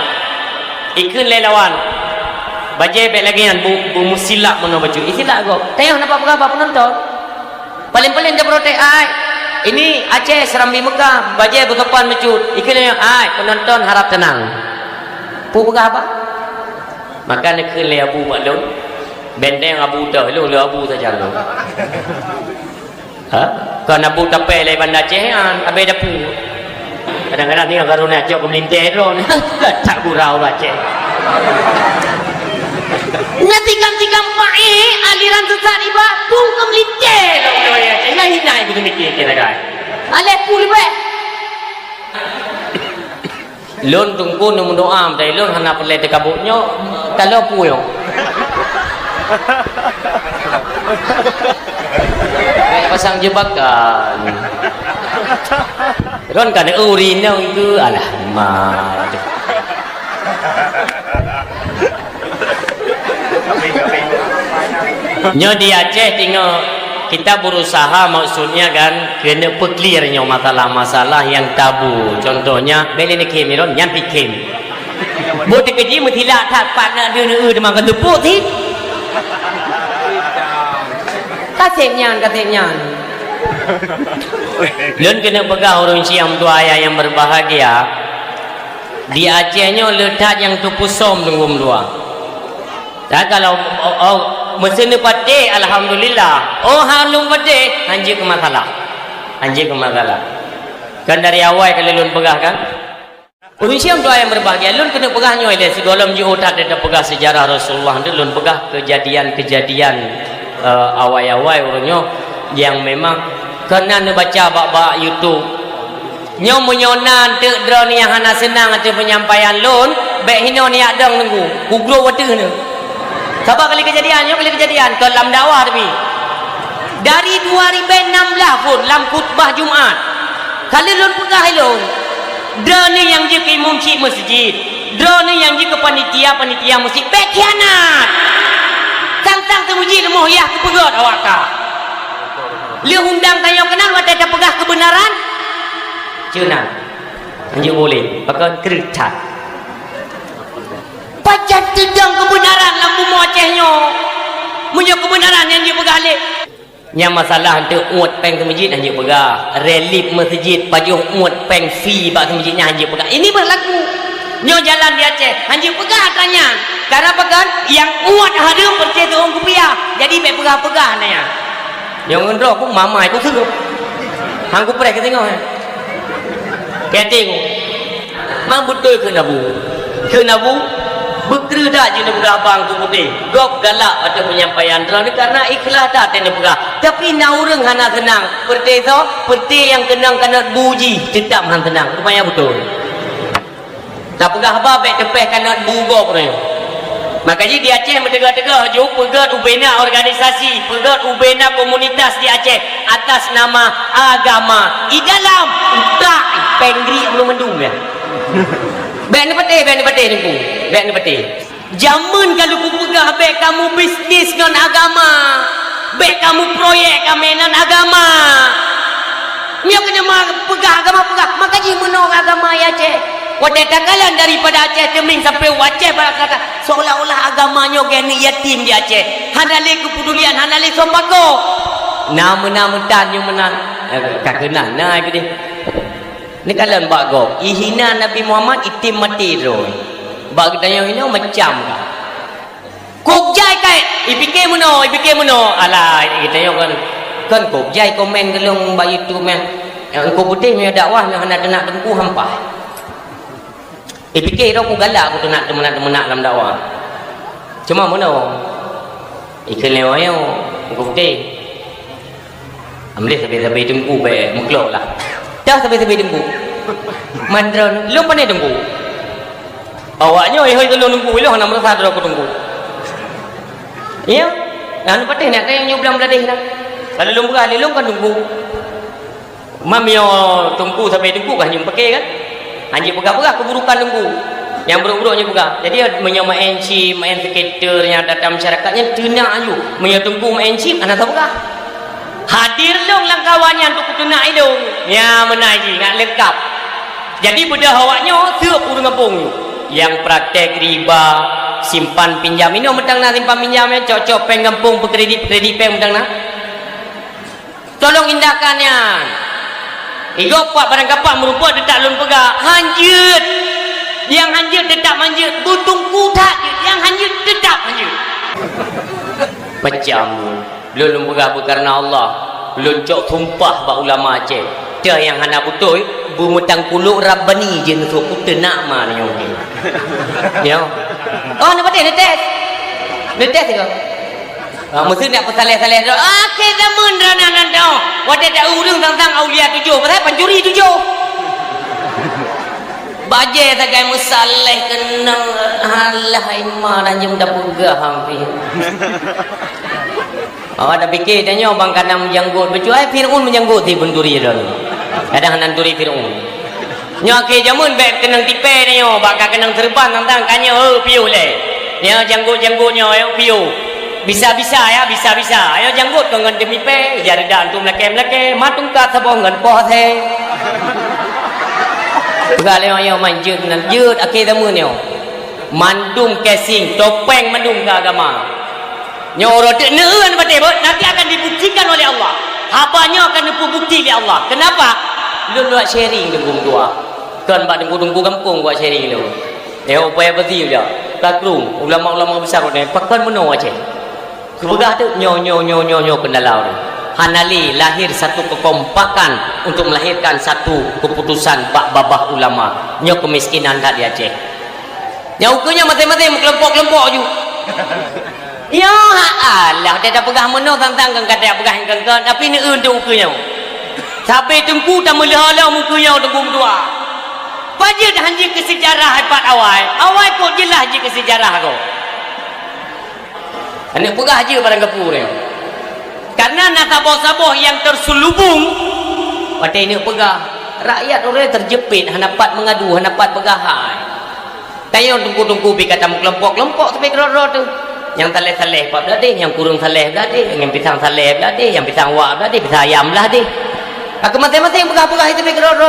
Ikun lelawan. Bajai baik lagi kan bu musilak mana baju. Isilak gok. Tayo nampak berapa penonton. Paling-paling dia protek ai. Ini Aceh Serambi Mekah. Bajai berkepan mecut. Ikun ai penonton harap tenang. Pu berapa? Maka nak le abu maklum. Bendeng abu dah lu abu saja lu. Ha? Kan abu tapai le bandar Aceh an abe dapu. Kadang-kadang ni kalau nak jauh kemelintir ron. Tak gurau Aceh. Nanti ganti-ganti aliran sesat iba tung kemelintir. Naik begitu mikir kita guys. Aleh pul be. Lon tunggu nu doa dari lon hana perle tekabutnya kalau puyo. Pasang jebakan. Ron kan urin itu alah mah. Nyo di Aceh tinggal kita berusaha maksudnya kan kena clearnya masalah-masalah yang tabu. Contohnya beli ni kemiron yang pikim. Buat kerja mutilah tak partner dia demang ketepuk sih. Kasihnya. Lun kena pegang orang Siam tu ayah yang berbahagia. Di Acehnya letak yang tu pusom tunggu dua. Tak kalau mesin pati alhamdulillah. Oh halung pati anjir ke masalah. Kan dari awal kalau lun pegang kan. Orang Siam tu ayah yang berbahagia. Lun kena pegahnya ile segala ji otak dia pegang sejarah Rasulullah dia lun pegang kejadian awal-awal orangnya yang memang kena baca bab YouTube nyo menyonan te drone yang hana senang ate penyampaian lon baik hino ni adang nunggu gugro wate ne sabar kali kejadian ke lam dakwah tapi dari 2016 pun lam khutbah Jumaat kali lon pegah lon drone yang je ke imam cik masjid drone yang je ke panitia masjid baik khianat tang temuji lemoh ya kepegot awak ka. Dia undang tanya kenal watai dah pegah kebenaran. Cuna. Anjing boleh. Maka kerita. Pacat tendang kebenaran lampu Acehnya. Punya kebenaran yang dia pegah alik. Yang masalah untuk uat peng ke masjid anjing pegah. Relief masjid pajuh uat peng fee bak ke masjidnya anjing pegah. Ini berlaku. Nyo jalan di Aceh anjing pegah tanya karena pegan yang uat hadir percaya tu orang kupiah jadi baik pegah nanya yang ngendro aku mama aku suruh hang ku pernah ke tengok tengok mang betul ke nabu bekerja je nak abang tu putih gok galak ada penyampaian terang karena ikhlas tak tena pegah tapi naureng hana senang peti yang kenang kena buji tetap hang tenang rupanya betul. Tak pegah apa baik tepeh kena bugo pun. Makanya di Aceh mentegah-tegah jauh pegat ubena organisasi, pegat ubena komunitas di Aceh atas nama agama. Di dalam utak penggri belum mendung ya. Baik ni peti. Jaman kalau ku pegah baik kamu bisnis dengan agama, baik kamu proyek kamenan agama. Mio kena pegah agama pegah. Maka ji menolak agama ya Aceh. Wadah takalan daripada Aceh Teming sampai Aceh kata seolah-olah agamanya gini yatim di Aceh. Hanale kepedulian, hanale sembako. Nama-nama tanyo menang. Kakenan nah itu dia. Ni kalian bago. Ihina Nabi Muhammad itim mati roy. Bag tanya hina macam ka. Kok jai kai ipike muno. Alah kita yo kan kok jai komen gelung ba YouTube men. Engko putih me dakwah me hendak nak tengku hampah. Fikir aku galak aku tu nak temenak dalam dakwah. Cuma mana? Ikan lewat yang aku putih. Ambil sampai tengku baik muklok lah. Dah sampai tengku. Mandron, lu pandai tengku. Awaknya hoi tolong tengku, lu nak merasa aku tengku. Iya, anu patih nak tanya nyoblang beladih nak. Kalau lu bukan lu kan tengku. Mamio tengku sampai tengku kan jumpa pakai kan? Anjing pegah-pegah keburukan lembu yang buruk-buruknya pegah. Jadi menyama encim, main skater yang datang masyarakatnya tenak aju menyetungku encim anak tahu pegah. Hadir dong langkawannya untuk tenak itu. Ya menaji nggak lengkap. Jadi bedah awaknya siap urung ngapung yang praktek riba, simpan pinjam ini mentang nak simpan pinjamnya cocok peng kampung pekredit peng mentang nak. Tolong indahkannya. Igo pak barang kapak merupakan detak lun pegah hanjut yang hanjut detak manjut butung kudak yang hanjut detak manjut macam lun pegah karena Allah lun cok tumpah bak ulama Aceh dia yang hana betul bumutang kuluk rabbani je nutuk kuta nak mana yang okey ya oh nak patih netes ke mesti nak pesaleh-saleh tu. Akhir zaman ranan dah. Wadah tak urung tentang aulia 7. Pasal pencuri 7. Baje sagai musaleh kenang alah imah dan jam dah pegah hampir. Ada fikir tanya bang kanang menjanggut bercuai Fir'aun menjanggut di benduri dah. Kadang nan duri Fir'aun. Nya ke jamun baik kenang tipe ni yo, bakal kenang terbang tentang kanya piu le. Nya janggut-janggutnya yo piu. Bisa-bisa ya, bisa-bisa. Ayo janggut kau ngan demi pe, jadi dah antum leke-leke, matung kat sabong ngan poh the. Pegale ayo manjut nan jut akhir tamu ni. Mandung casing, topeng mandung ke agama. Nyoro dek neun bade nanti akan dibuktikan oleh Allah. Habanya akan dibukti oleh Allah. Kenapa? Lu buat sharing dengan dua. Kan bak dengku kampung buat sharing lu. Upaya betul dia. Taklum ulama-ulama besar ni pakan meno Aceh. Kebegah tu nyo kendalau ni. Hanali lahir satu kekompakan untuk melahirkan satu keputusan bak babah ulama. Nyo kemiskinan kat di Aceh. Yang ukunya mati-mati kelompok-kelompok ju. Ya Allah, dia dah pegah meno tentang kata pegah kan tapi ni untuk ukunya. Sampai tengku tak melihat mukanya tengku berdua. Pajak dah hanji ke sejarah hebat awal. Awal kok jelas je ke sejarah kau. Anak pegah je barang kapur ni. Karena nasabah-sabah yang terselubung pada ini pegah. Rakyat orang terjepit, hanapat mengadu, hanapat pegahan. Tanya tunggu-tunggu bi kata kelompok-kelompok sampai kerod tu. Yang saleh-saleh pak beladih, yang kurung saleh beladih, yang pisang saleh beladih, yang pisang wak beladih, pisang ayam beladih. Aku masing-masing pegah-pegah itu sampai kerod.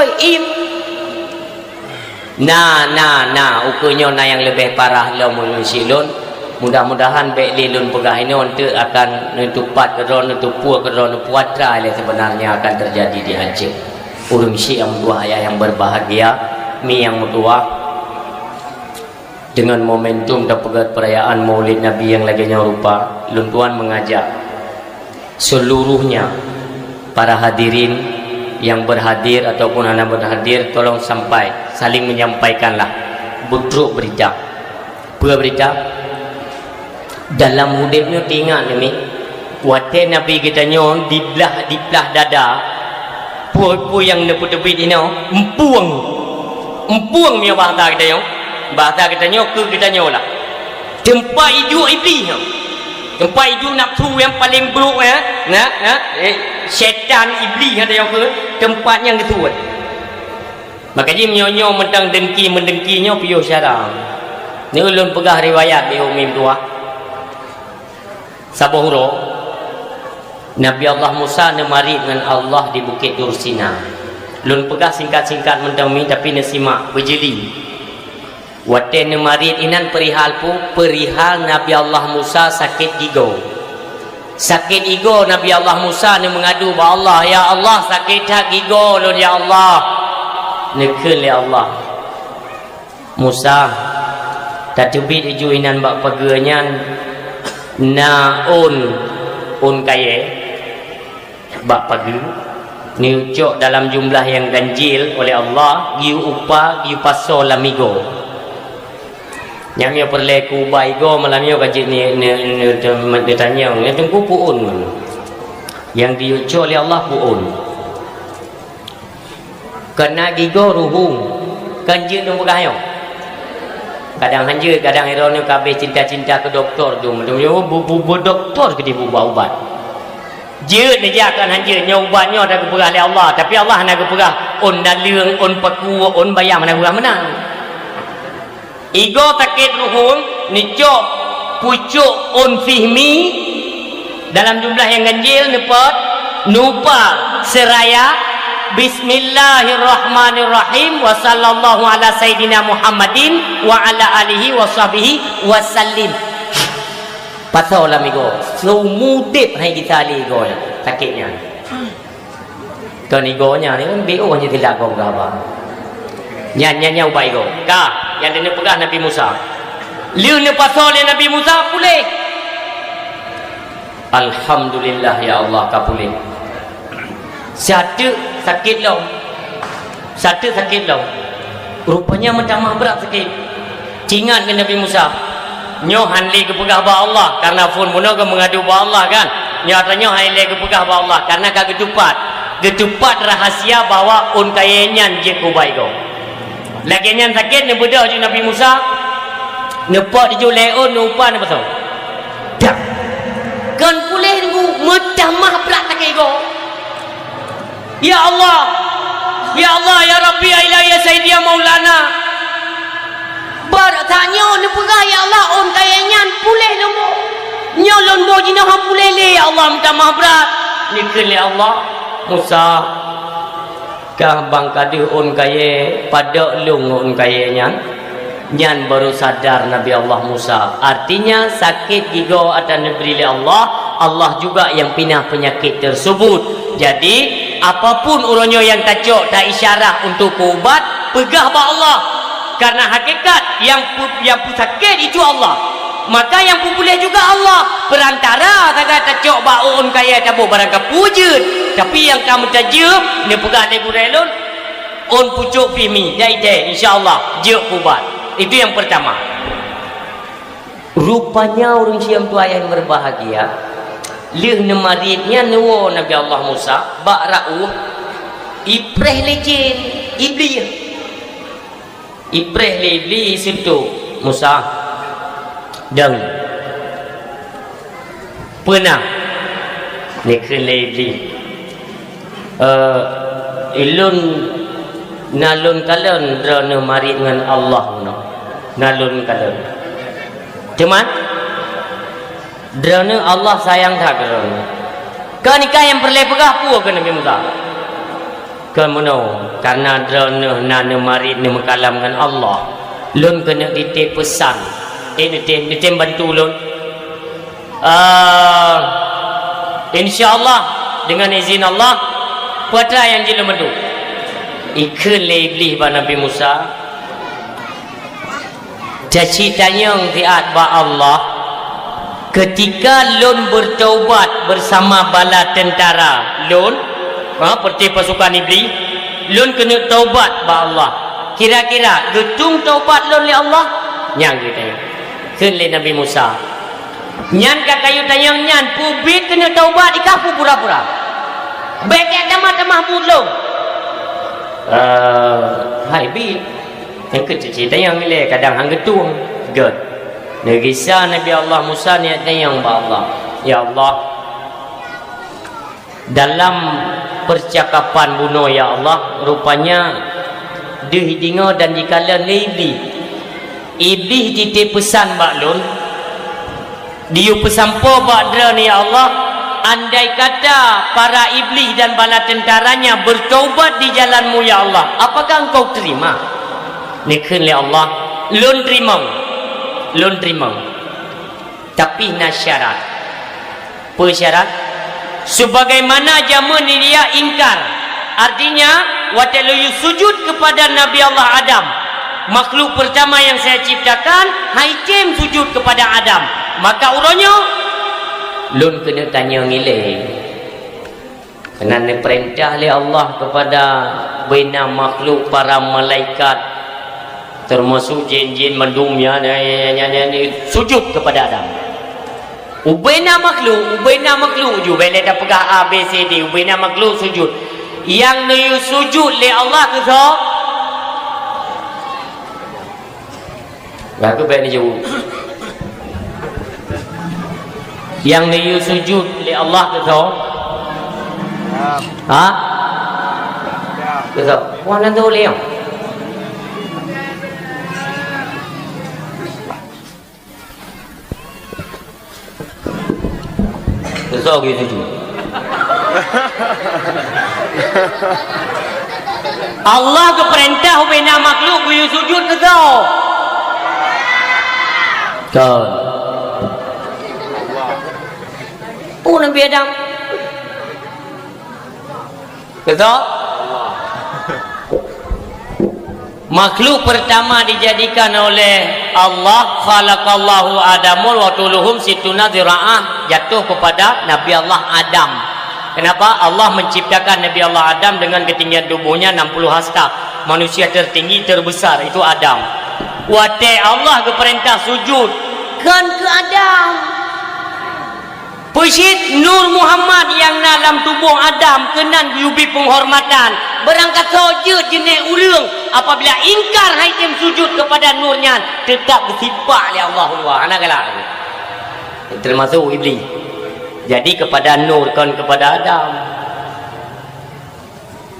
Nah, ukunya yang lebih parah lo mulun. Mudah-mudahan baik lilun pegah ini untuk akan nutupat keron, nutupur keron, puatra yang sebenarnya akan terjadi di Aceh. Urung syik yang dua ayah yang berbahagia, mi yang mutua dengan momentum dan perayaan Maulid Nabi yang laginya rupa, lun tuan mengajak seluruhnya para hadirin yang berhadir ataupun anak berhadir tolong sampai saling menyampaikanlah budruk berita. Berita dalam hidupnya tinggal ni wadah Nabi kita nyon di belah dada pu yang neput-neput ini empuang mi bahasa kita nyon ke kita nyon lah tempat hidup iblis tempat hidup nafsu yang paling buruk syaitan iblis ada yang ke tempat yang kesuat makanya menyo mentang mendengkinya piyo syarang ni ulun pegah riwayat di umim tua Sabah huruf Nabi Allah Musa nemari dengan Allah di Bukit Tur Sina. Lun pegah singkat-singkat mendami tapi nasimak berjeli. Wate nemari inan perihal Nabi Allah Musa sakit gigo. Sakit gigo Nabi Allah Musa ni mengadu ba Allah, ya Allah sakit hak gigo lun ya Allah. Nekun ya Allah. Musa tatubit iju inan bak pagenyan na un kaye bak pagi ni ucok dalam jumlah yang ganjil oleh Allah giu upa giu paso lamigo yang dia perle ku baigo malam yo kaji ni ditanya ni tunggu puun yang diucok oleh Allah puun kena gigo ruhung ganjil nang begayo kadang hanjir kadang iron kabeh cinta-cinta ke doktor tu bu doktor ke dia ubat je ni dia akan hanjir ubatnya dah keperah oleh Allah tapi Allah nak keperah on dalung on paku on bayam nak keperah menang ego sakit ruhun ni cok pucuk on fihmi dalam jumlah yang ganjil nepot nupa seraya Bismillahirrahmanirrahim wa sallallahu ala sayyidina Muhammadin wa ala alihi wa sahbihi wa sallim. Pasal amigo, semudip hai kita ligo sakitnya. Kan igonya ni kan BO hanya tidak kau apa. Nyanyi ubah igo. Ka yang dia pegang Nabi Musa. Liu ni pasal Nabi Musa pulih. Alhamdulillah ya Allah ka pulih. Satu sakit lau. Rupanya mentambah berat sakit. Cingat ke Nabi Musa. Nyo hanli ke pegah ba Allah karena pun muno ke mengadu ba Allah kan. Nyo tanya hanli ke pegah ba Allah karena ka getupat rahasia bahawa un kayenyan je ku bai go. Lagi nyan sakit ni bedah je Nabi Musa. Nepak di leon upa ni pasal. Dak. Kan pulih ku mentambah berat sakit go. Ya Allah, ya Allah, ya Rabbi, ya Ilahi, ya Sayyidi, ya Maulana. Tanya ni pegah ya Allah, on kayanyan pulih nombor. Nyolon bo jina ha pulih le ya Allah, minta maaf berat. Nikun ya Allah, Musa. Kah bang kadu on kaye pada lung on kayanyan. Nyan baru sadar Nabi Allah Musa. Artinya sakit gigo atas negeri Allah, Allah juga yang pinah penyakit tersebut. Jadi apapun uronyo yang tacok tak isyarah untuk ubat pegah ba Allah karena hakikat yang sakit itu Allah maka yang pulih juga Allah perantara kata tacok baun kaya tabu barang kapujud tapi yang kamu tajuk ni pegah de gurelun on pucuk fimi dai insyaallah je ubat itu yang pertama. Rupanya orang siam tu ayah yang berbahagia lih nemaritnya nuwo Nabi Allah Musa bak ra'uh ipreh lecin iblis itu Musa dan pernah nekun iblis ilun nalun kalen drone marit dengan Allah nalun kalen cuman drone Allah sayang tak drone. Kau nikah yang perlepegah pu ke Nabi Musa. Kemuno karena drone nana marit ni mekalam dengan Allah. Lun kena ditip pesan. Ditip bantu lun. Insyaallah dengan izin Allah putra yang jila mendu. Ikun lebih ba Nabi Musa. Caci tanyang tiat ba Allah. Ketika lun bertaubat bersama bala tentara lun seperti pasukan iblis lun kena taubat ba Allah kira-kira getung taubat lun li Allah nyang kita keun li Nabi Musa nyan ka kayu tayang nyan publik kena taubat ikapu pura-pura baik tamah-tamah bulung hai bi yang kecil tayang le kadang hang getung god Negisa Nabi Allah Musa niatnya yang ba Allah. Ya Allah, dalam percakapan bunuh ya Allah, rupanya dihidingo dan dikala iblis. Iblis ditip pesan baklun. Dia pesampo badra ni ya Allah, andai kata para iblis dan bala tentaranya bertaubat di jalanmu ya Allah, apakah engkau terima? Nikun oleh Allah, lun terima. Tapi nak syarat. Apa syarat? Sebagaimana jaman dia ingkar. Artinya, waktu lu sujud kepada Nabi Allah Adam, makhluk pertama yang saya ciptakan, haitim sujud kepada Adam. Maka urangnya lun kena tanya ngilai. Kerana perintah oleh Allah kepada bina makhluk para malaikat, termasuk jin-jin mendumnya sujud kepada Adam. Ubena makhluk ju bela dah pegah A B C D, ubena makhluk sujud. Yang ni sujud oleh Allah tu so. Aku bela jauh. Yang ni sujud oleh Allah tu so. Ha? Tu so. Wah nanti boleh. Besar gitu tu. Allah ke perintah bina makhluk ku sujud ke tau? Kan. Nabi Adam. Betul? Makhluk pertama dijadikan oleh Allah, khalaqallahu Adamul wa tuluhum situna dzira'ah, jatuh kepada Nabi Allah Adam. Kenapa? Allah menciptakan Nabi Allah Adam dengan ketinggian tubuhnya 60 hasta. Manusia tertinggi terbesar itu Adam. Wate Allah ke perintah sujud kan ke Adam. Pesit Nur Muhammad yang dalam tubuh Adam kenan diubi penghormatan. Berangkat saja jenis urang apabila ingkar haitim sujud kepada nurnya tetap bersifat oleh Allah Anak kalah. Termasuk iblis. Jadi kepada nur kan kepada Adam.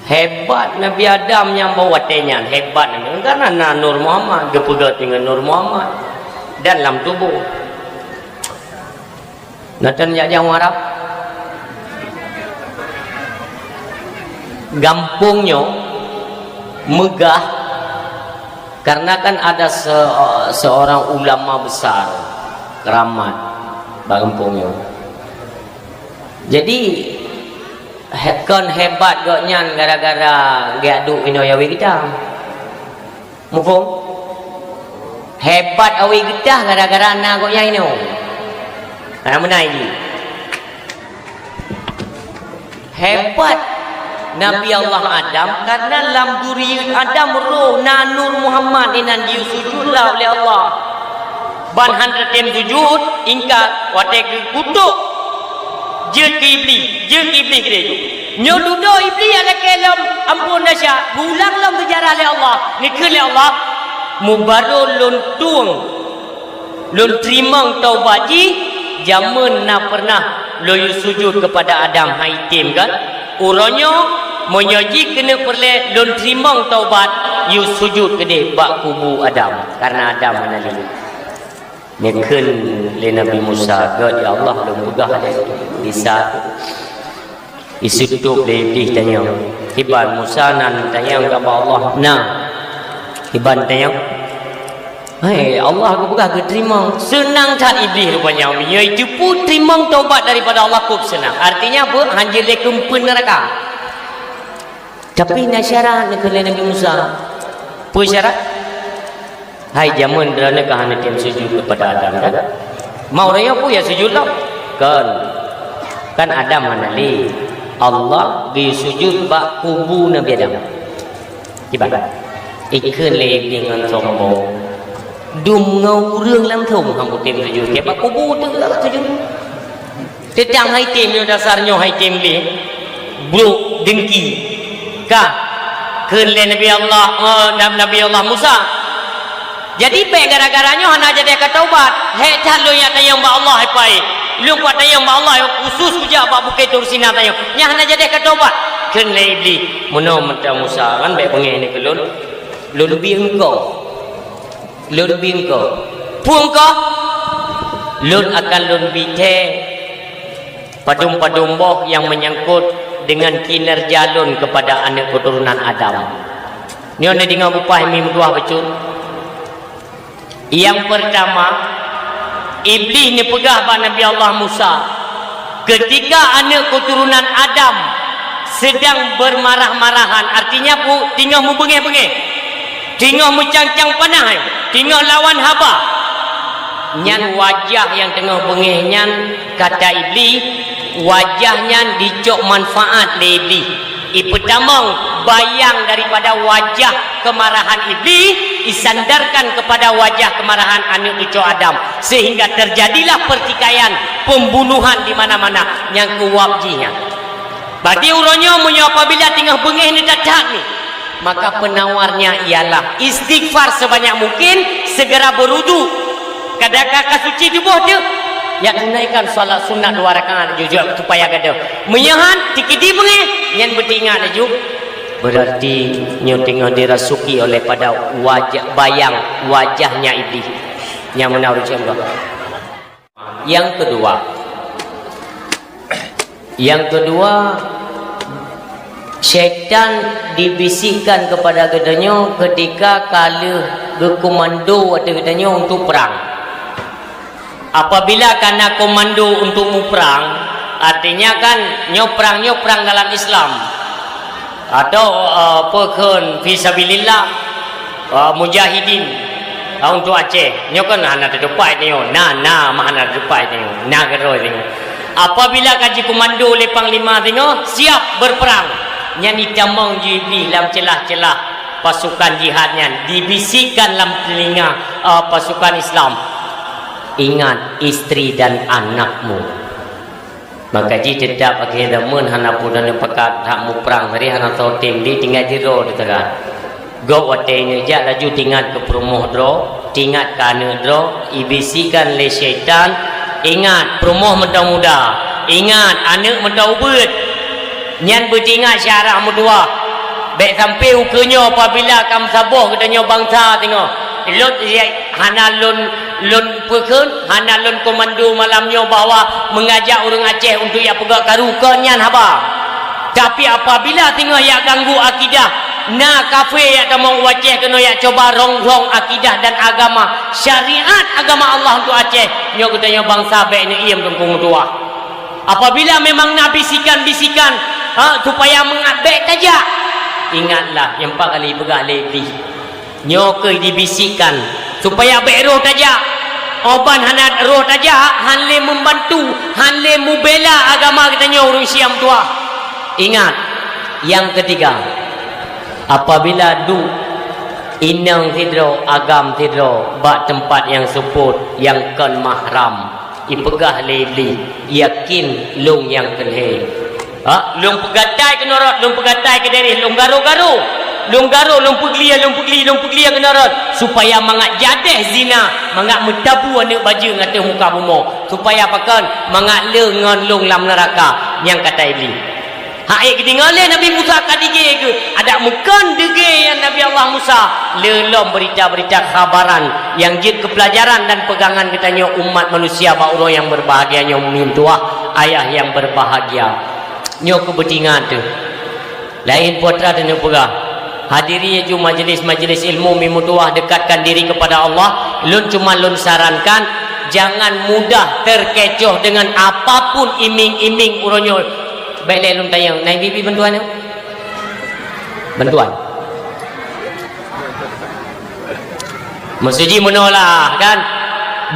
Hebat Nabi Adam yang bawa tenyan, hebat karena Nur Muhammad gepegat dengan Nur Muhammad dan dalam tubuh. Natan jajang Arab gampungnya megah karena kan ada seorang ulama besar keramat gampungnya. Jadi kan hebat gaknya gara-gara gaduh inoyawi kita. Mufum hebat awi kita gara-gara anak gaknya ini. Anak menaiki hebat Nabi Allah Adam karena dalam duri Adam roh Nur Muhammad inan dia sujudlah oleh Allah ban 100 tem sujud ingkar wate kutuk je ke iblis ke dia nyo dudo iblis ala kelam ampun dasya bulang lam sejarah oleh Allah ni ke oleh Allah mubarul lun tuang lun terimang taubat ji zaman nak pernah loyu sujud kepada Adam haitim kan urangnya menyaji kena perle lon terimang taubat you sujud ke dia bak kubu Adam karena Adam menali nekun le Nabi Musa god ya Allah lu megah bisa isutup le iblis tanya hiban Musa nan tanya kepada Allah nah hiban tanya hai Allah aku pegah ke terima senang tak iblis rupanya iaitu pun terima taubat daripada Allah kub senang artinya apa hanjil le kempen neraka tapi nasyarat negara Nabi Musa apa syarat hai zaman derana kahana tim sujud kepada Adam kan mau raya apa ya sujud lah kan Adam manali Allah di sujud bak kubu Nabi Adam ibarat ikun le dengan sombong đùm ngâu rương lắm thùng không có tìm được dù kẹp cô bu tức là thôi chứ thế chẳng hay tìm như dasar nhau hay tìm li bro dengki ka khun le Nabi Allah Nabi Allah Musa jadi pe gara-garanya hana jadi ketaubat he calo ya tayang ba Allah hai pai lu kuat tayang ba Allah khusus uja ba bukai tursina tayang nya hana jadi ketaubat khun le iblis mono mata Musa kan be pengen ni kelun lu lebih engkau lun bingko puang ko lun akan lun bite padum-padum boh yang menyangkut dengan kinerja lun kepada anak keturunan Adam. Ni ada dengar bupah mi dua betul. Yang pertama, iblis ni pegah pada Nabi Allah Musa. Ketika anak keturunan Adam sedang bermarah-marahan, artinya tinggal mu bengih-bengih, tinggal mu cang-cang panah, tinggal lawan haba. Nyan wajah yang tengah bengih nyan, kata iblis, wajahnya dicok manfaat le iblis. Pertama, bayang daripada wajah kemarahan iblis disandarkan kepada wajah kemarahan anak cucu Adam, sehingga terjadilah pertikaian, pembunuhan di mana-mana yang kuwabjinya. Berarti uronyo munyo apabila tengah bengih ni dadak ni, maka penawarnya ialah istighfar sebanyak mungkin, segera berwudu, kadang-kadang suci tubuh dia, yang tunaikan solat sunat 2 rakaat jujur supaya kada menyahan tikidi bengih yang bertingat aju. Berarti nyo tengah dirasuki oleh pada wajah, bayang wajahnya iblis yang menawar Allah. Yang kedua, syaitan dibisikkan kepada kedanyo ketika kala berkomando atau kedanyo untuk perang. Apabila karena komando untuk perang, artinya kan nyo perang dalam Islam, atau pekun fisabilillah, mujahidin untuk Aceh nyo kan hana terdepai nyo mana terdepai nyo kero nyo. Apabila kaji komando oleh panglima nyo siap berperang, nyani tamang jibli dalam celah-celah pasukan jihadnya dibisikkan dalam telinga pasukan Islam, ingat istri dan anakmu. Maka ji tetap bagi damun hana pun dan pakat hak mu perang hari hana toting di tinggal jiro diteran. Go watenya ja laju tinggal ke perumoh dro, tinggal kana dro, ibisikan le syaitan, ingat perumoh mentau muda, ingat anak mentau ubet. Nyan bertingat syarah mu dua. Baik sampai ukurnya apabila kam sabuh katanya bangsa tengok. Lot hana lun pekun, hana lun komando malamnya bawa mengajak orang Aceh untuk ya pegak karu kenyan haba. Tapi apabila tengok ya ganggu akidah, na kafe ya tamang Aceh kena ya coba rongrong akidah dan agama, syariat agama Allah untuk Aceh. Nyo katanya bangsa baik ni iam tengkung tua. Apabila memang nak bisikan-bisikan supaya mengabek saja, ingatlah yang 4 kali pegak lebih. Nyoke dibisikkan supaya beroh saja, oban hanat roh saja, hanle membantu, hanle membela agama katanya orang Siam tua. Ingat, yang ketiga, apabila du inang tidro agam tidro bak tempat yang sebut yang kan mahram, ipegah leli yakin lung yang kenhe, lung pegatai kenorot, lung pegatai ke dari lung garu-garu, lung pegli kenarat supaya mangat jadeh zina, mangat mentabu anak baju ngata muka bumo, supaya pakan mangat lengan lung lam neraka yang kata iblis. Hak ketinggalan Nabi Musa kadige ke ada mukan dege yang Nabi Allah Musa lelom berita-berita khabaran yang jid kepelajaran dan pegangan katanya umat manusia bauro yang berbahagia nyo mintuah ayah yang berbahagia nyo kebetingan tu lain putra dan pegah. Hadiri ju majlis-majlis ilmu mimutuah, dekatkan diri kepada Allah. Lun cuma lun sarankan jangan mudah terkecoh dengan apapun iming-iming uronyo. Baiklah lun tayang naik bibi bantuan ya? Bantuan maksudnya menolak kan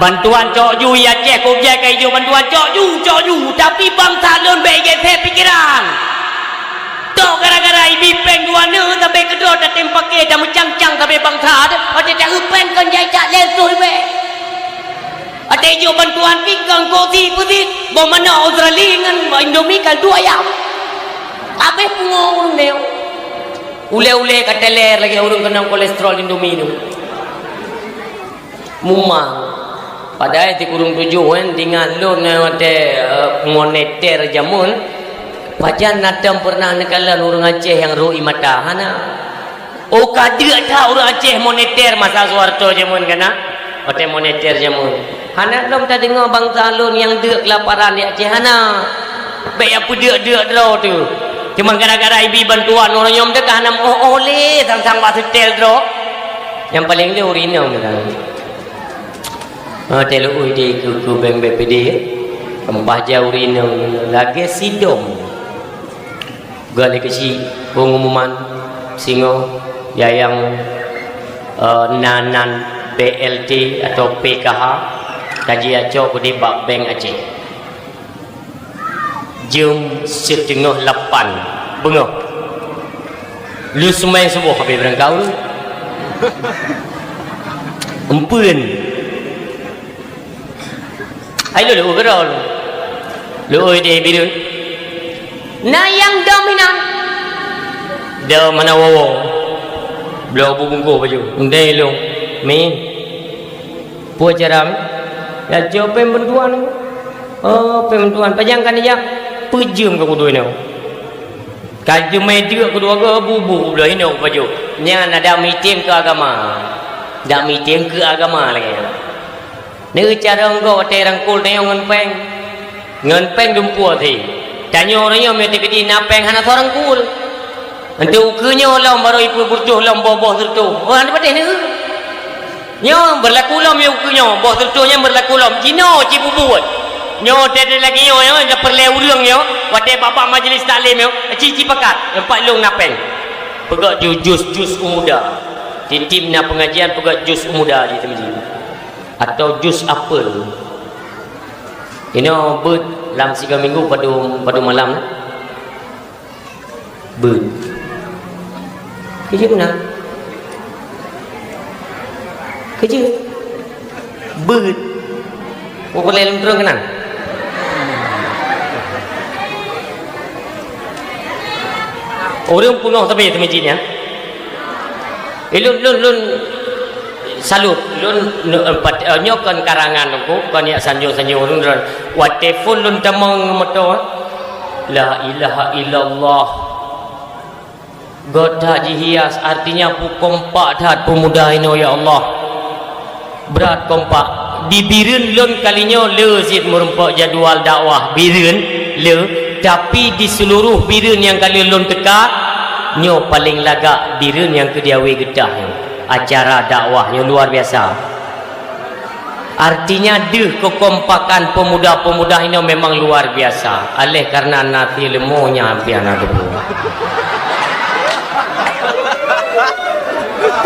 bantuan cok ju ya cek objek kai ju bantuan cok ju tapi bangsa lun baik pikiran tok gara-gara ibi peng dua ne sampai kedua dah tempake dah mencang-cang sampai bangsa ada ada tak upen kan jai tak lesoi be ada jo bantuan pigang kosi putih bo mana Australia dengan Indomie kal dua ayam abe pungong neu ule-ule kateler lagi urang kena kolesterol Indomie tu mumang padahal ti kurung tujuan tinggal lun ada moneter jamun. Pajan nadam pernah nekalan orang Aceh yang roi mata hana. Oh kadia tak orang Aceh moneter masa Suharto jamun kana. Hotel moneter jamun. Hana belum tak dengar bangsa lun yang dek kelaparan di Aceh hana. baik apa dia draw tu. Cuma gara-gara ibu bantuan orang nyom dekat nam oleh sang-sang buat hotel draw. Yang paling dia urinam kan. Hotel UID ke bank BPD. Kempah jauh urinam lagi sidom. Gali kecil pengumuman singo yang nanan BLT atau PKH kaji aco di bab bank Aceh. Jam 7:30 bengok. Lu semai semua habis berangkau lu. Empun. Hai lu gerol. Lu dia biru. Nah yang dominan. Dia mana wawo. Beliau bungku baju. Ndai lu. Min. Puas jaram. Ya jawab bantuan. Oh, bantuan pajangkan aja. Pejam ke kedua ni. Kalau media kedua ke bubu belah ini baju. Nya ada meeting ke agama. Dak meeting ke agama lagi. Ni cara engkau terangkul ni ngan peng dumpu thi. Tanya orangnya mesti kedi napeng hana seorang kul. Nanti ukunya lam baru ipu burtuh lam boboh tertu. Oh anda patih ni. Nyo berlaku lam ya ukunya boh tertunya berlaku lam. Cino cipu buat. Nyo tadi lagi nyo dah perlu urang nyo. Wadai bapak majlis taklim nyo. Cici pakat. Empat long napeng. Pegak jus muda. Di tim na pengajian pegak jus muda di tempat. Atau jus apel. Ini bird dalam 3 minggu pada malam. Bird. Kerja mana? Kerja. Bird. Oh boleh lentera kenal. Orang punuh tapi masjidnya. Lun salut lun nyokan karangan aku kan ya sanjo urun wa telefon lun tamang motor la ilaha illallah goda jihias artinya pu kompak dah pemuda ini ya Allah berat kompak di bireun lun kalinya le zid merempak jadual dakwah bireun le tapi di seluruh bireun yang kali lun teka nyo paling lagak bireun yang kediawe gedah acara dakwahnya luar biasa. Artinya deh kekompakan pemuda-pemuda ini memang luar biasa. Oleh karena nanti lemonya biana debu.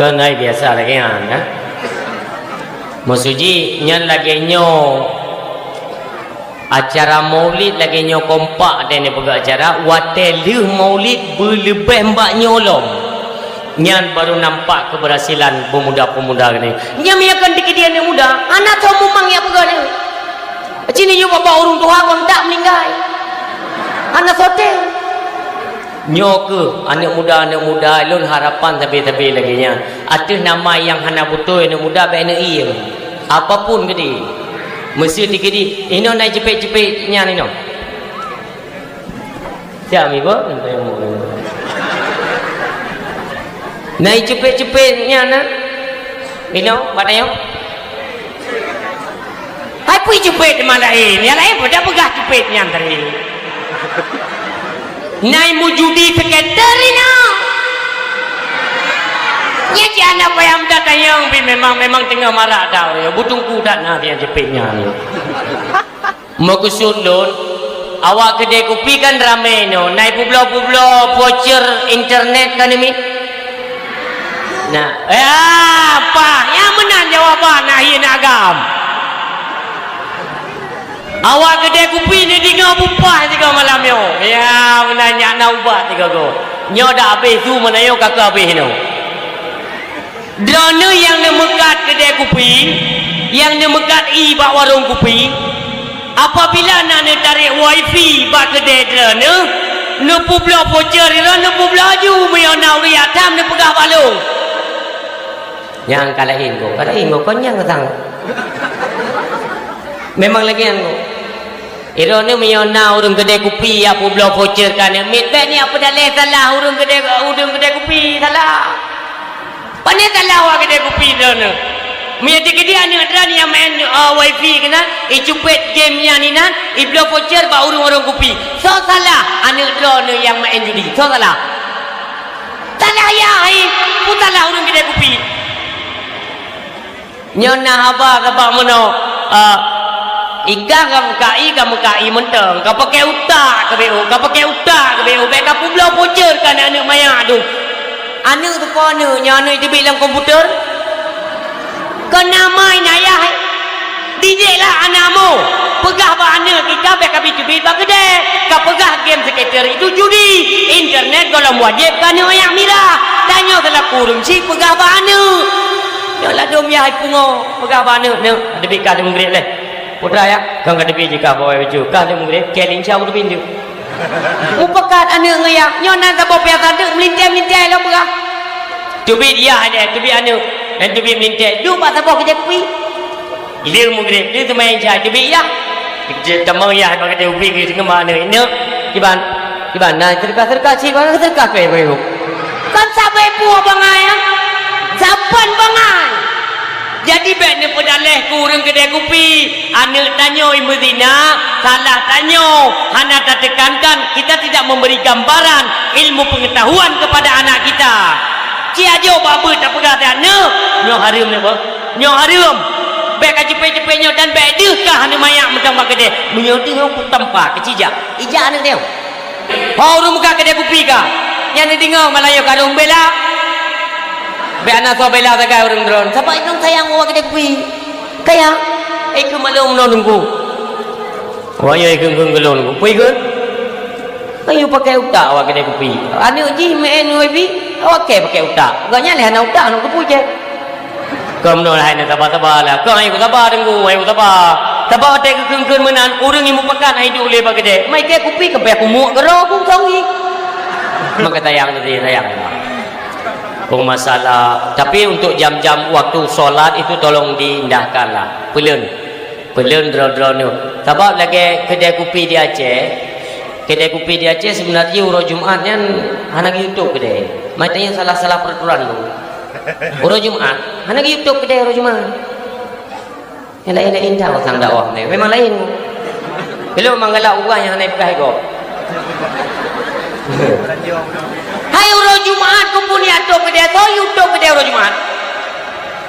Kan ai biasa lagi kan. Maksudnya nyan lagi nyo acara maulid lagi nyo kompak dan ni pegak acara watelih maulid berlebih mbak nyolong. Nyan baru nampak keberhasilan pemuda-pemuda ni. Nyan akan dikedian yang muda. Anak tahu memang ya pegang ni. Cini you bapak urung tua kau tak meninggal. Anak hotel. Nyok anak muda lun harapan tapi lagi nya. Ada nama yang hana butuh anak muda baik anak iya. Apapun kedi. Mesti dikedi. Ino naik cepet nya ni no. Siapa mi ko? Naik cepet-cepetnya nak. Ino, patayong. Hai pui cepet mana ini? Yang lain pada pegah cepetnya tadi. Naik mujudi sekitar ino. Nya jangan apa yang datang bi memang tengah marah dah. Ya butung kudat nanti yang cepetnya ni. Maksud lon awak kedai kopi kan ramai no. Naik publo voucher internet kan ni. Nah, apa? Yang menang jawapan akhir agam. Awak kedai kopi ni 3 bupah 3 malam yo. Ya, menanya nak ubat 3 go. Nyo dah habis tu mana yo kakak habis no. Drone yang nemekat kedai kopi, yang nemekat bak warung kopi. Apabila nak tarik wifi bak kedai drone, nu publo voucher nu publo ju me nak riatam ne pegah balung. Yang kalahin ko yang ketang. Memang lagi yang ko. Iro ni miona urung kedai kopi apa belum voucher kan mit bet ni apa dah leh salah urung kedai kopi salah. Pandai salah awak kedai kopi dah ni. Mia tiga dia ni ada ni yang main wifi kena, cupet game yang ni nan, iblo voucher ba urung kopi. So salah anak dia ni yang main judi. So salah. Salah ya, putalah urung kedai kopi. Nyona haba ka mono ikan kamu kai menteng kau pakai utak kau pakai utak baik kau belum voucher kan anak maya tu anak tu kau nyana itu bilang komputer kena main ayah DJ lah anakmu pegah ba anak kita baik kau cubit ba gede kau pegah game skater itu judi internet kalau wajib kan ayah mira tanya telah kurung si pegah ba anak yalah dom ya pungo pegah ba anak ne debik ka dem grade leh putra ya kang kada biji ka bawa baju ka dem grade kelin cha udah pindu upakat anak ngayak nyona ta bo pia ta melintai lo pegah cubit dia ada cubit anak dan cubit melintai du ba ta bo ke pi ilmu grade dia tu main cha cubit ya temang ya ba ke ubi ke ke mana ini kiban nah terka si ba terka ke bayu kan sampai puah bangai ya zapan bangai jadi beknya pedaleh kurang kedai kopi anak tanya Medina salah tanya hana tak tekankan kita tidak memberi gambaran ilmu pengetahuan kepada anak kita cia jo babu tak pegang anak nyo harum ni ba nyo harum bek cepet-cepetnya dan bek dekah anak mayak mentang bak kedai menyodi aku tampak kecijak ijak anak dia harum muka kedai kopi ka yang ni tengok Melayu karung bela be anak so bela tagai orang drone siapa itu sayang awak kedai kopi kaya iku malum nunggu waya iku ngelon kopi ke ayo pakai utak awak kedai kopi anak ji main wifi awak pakai utak gaknya leh anak utak nak kopi je kamu no lah nak sabar lah kau ayo sabar tunggu ayo sabar tek keun menan urang imu pakan ai dulu le kedai mai ke kopi ke aku muak gero pun songi maka sayang tadi sayang masalah tapi untuk jam-jam waktu solat itu tolong diindahkanlah pelun drone sebab lagi kedai kopi di Aceh sebenarnya uro Jumat kan hanya YouTube kedai matanya salah peraturan tu uro Jumat hanya YouTube kedai uro Jumat yang lain tahu sang dakwah ni memang lain belum manggalak orang yang hanya pegang ego hai uro Jumat kumpul ni atuk kedai so YouTube kedai uro Jumat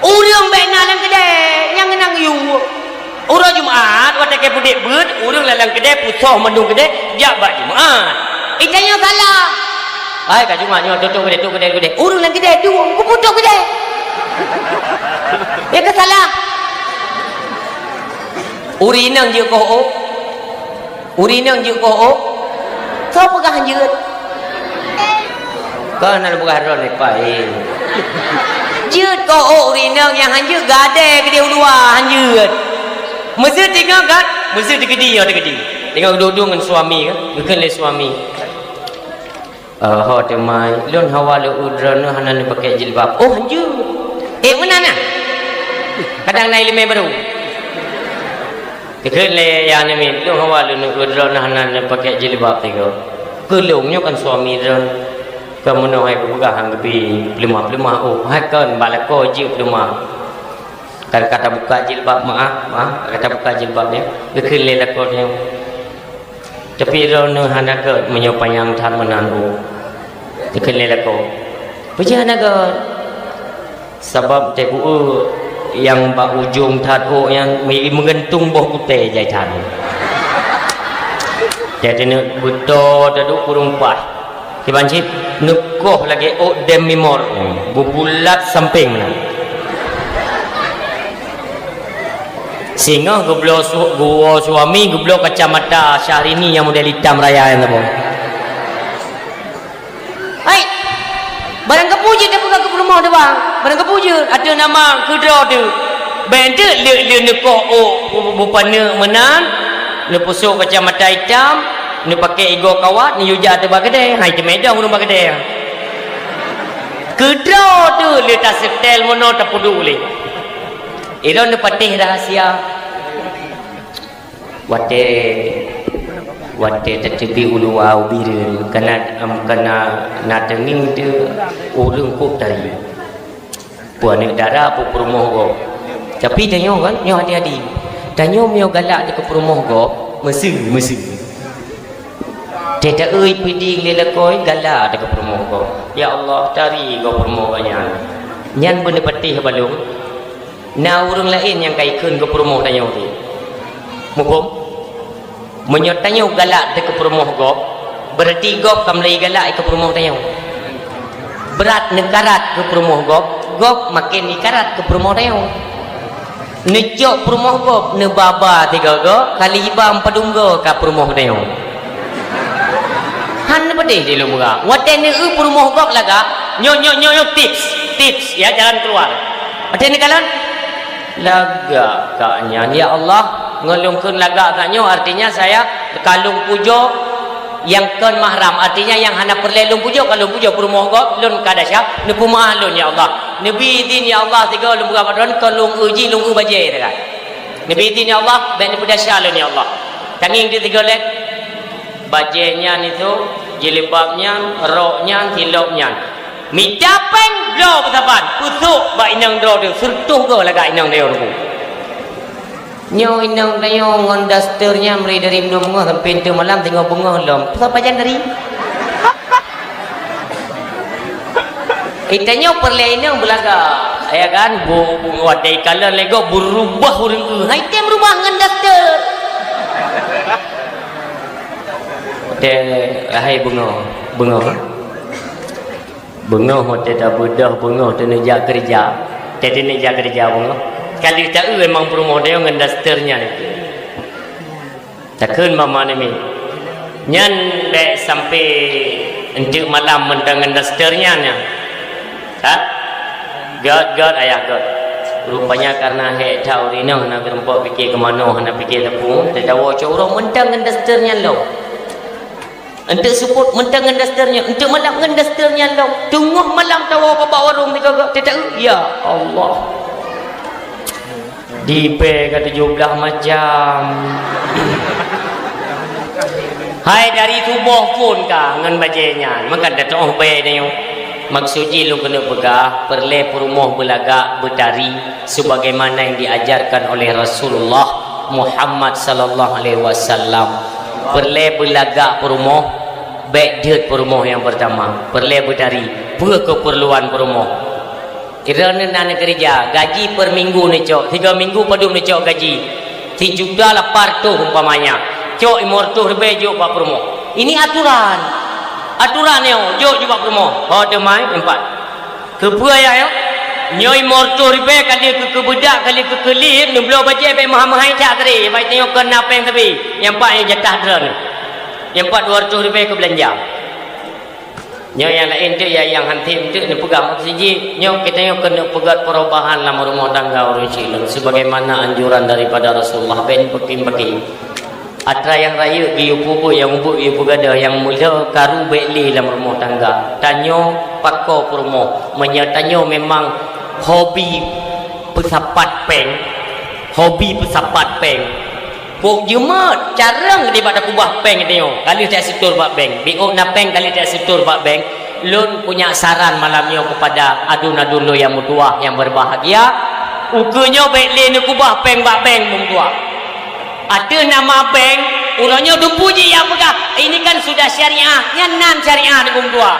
urang baik nalang kedai yang nang yu uro Jumat watak ke pudik beut urang lalang kedai pusoh mendung kedai jak bak Jumat itanya salah hai ka Jumat nyo tutup kedai urang lang kedai tu ku putuk kedai ya ke salah urinang je ko so pegah jeut kan ada bukan ron lepai jeut ko urinang yang hanjeut gade ke dia luar hanjeut mesti tengok kan mesti tegedi tengok duduk dengan suami kan bukan le suami ho temai lon hawala udran hanan pakai jilbab oh hanjeut mana nah kadang naik lima baru Tikun le yang ni lu hawal lu udron hanan pakai jilbab tiga. Kelungnya kan suami dia. Kamu nak hai buka hang gebi lemah oh hai kan balako jib lemah. Kata buka jilbab maaf kata buka jilbab dia. Tikun le lako dia. Tapi ron hanan ke menyopayang tan menangu. Tikun le lako. Pejana ke sebab tebu yang bak ujung tato yang menggantung boh putih jahitan. Jadi nak betul duduk kurung pas. Kibancit nekoh lagi dem mimor bubulat samping mana. Singa gublo gua suami gublo kacamata Syahrini yang model hitam raya yang tu. Hai. Barang kepuji dia bukan ke rumah dia bang. Barang kepuji ada nama kedra tu. Benda le nekok bupana menan, le pusuk kacamata hitam, le pakai ego kawat, ni ujar tu bagade, hai tu medan urang bagade. Kedra tu le tak setel mono tak pudu le. Iron le patih rahasia. Wate tercebi ulu au biru kena natenging tu urang kok dari puan darah pu promoh go Tapi tanya kan, nyo hati-hati. Tanya mio galak dekat rumah gop, mesu. Tidak piding lelakoi galak dekat rumah gop. Ya Allah, cari gop rumah banyak. Nyan benda petih balung. Na orang lain yang kaikun gop rumah tanya tu. Mukum. Menyotanya galak dekat rumah gop, berarti gop kamlai galak ke rumah tanya. Berat nekarat ke rumah gop makin nekarat ke rumah tanya. Nejok rumah gop ne baba tiga go kali iba empadunggo ka rumah tanya. Han pedih di lumba. Wate ne rumah gop laga. Nyo tips ya jalan keluar. Ada ni kalan laga kaknya. Ya Allah ngelungkeun laga kaknya artinya saya kalung pujo yang kan mahram, artinya yang hana perlelung pujo kalau pujo rumah gop lun kadasya ne pumah lun ya Allah. Nabi idin ya Allah tiga lun buka padon kalung uji lung baje dekat. Nabi idin ya Allah ben pedasya lun ya Allah. Tanging di tiga lek bajenya itu jilbabnya, roknya, tiloknya. Midapeng blo betapan, putuk ba inang dro tu surtuh go laga inang dia rubu. Nyo inang dia ngon dasternya meri dari bunga sampai pintu malam tengok bunga lom. Apa jan dari? Itanya perle inang belaga. Ya kan bunga wadai kala lego berubah urang. Hai tem berubah ngan daster. Hai bunga hote dah budah bunga tu nejak kerja tadi nejak kerja bunga kali tak memang rumah dia dengan dasternya ni takkan mama ni nyan dek sampai entik malam mendangan dasternya nya ha god ayah god rupanya karena hek tahu rina nak berempat fikir ke mana nak fikir tepung tak tahu orang mendangan dasternya lo. Untuk support mentang dengan dasternya, untuk malam dengan dasternya lo. Tunggu malam tahu apa warung ni kagak. Tidak, ya Allah. Dipe ke 17 macam. Hai dari tubuh pun kah dengan bajenya. Maka datang be ni. Maksudnya lu kena pegah perle perumah belagak bertari sebagaimana yang diajarkan oleh Rasulullah Muhammad sallallahu alaihi wasallam. Perle belagak perumah baik diet perumah yang pertama perle bertari keperluan perumah kerana nak kerja gaji per minggu ni cok 3 minggu padum ni cok gaji 3 juta lah partu umpamanya cok imor tu lebih jok pak perumah ini aturan yo jok juga perumah oh demai 4 kepua ya yo nyoi mortu ribe kali ke budak kali ke kelip nu belo baje be mahal-mahal tak tadi baik tengok ke napeng tapi yang pak yang jatah dron yang 200 ribu ke belanja nyo yang lain tu ya yang hantim tu ni pegang siji nyo kita nyo kena pegat perubahan dalam rumah tangga orang Cina sebagaimana anjuran daripada Rasulullah ben peking-peking atra yang raya giu pupu yang ubuk giu pugada yang mula karu bekli dalam rumah tangga tanyo pakko rumah menyatanyo memang hobi pesapat peng pok jumat carang daripada kubah peng tengok kali tak setur bak peng biok na peng kali tak setur bak peng lun punya saran malamnya kepada adun-adun lo yang mutua yang berbahagia ukurnya bekli ni kubah peng bak peng mutua ada nama peng ulangnya dumpuji yang pegah ini kan sudah syariah nyanan syariah di mutua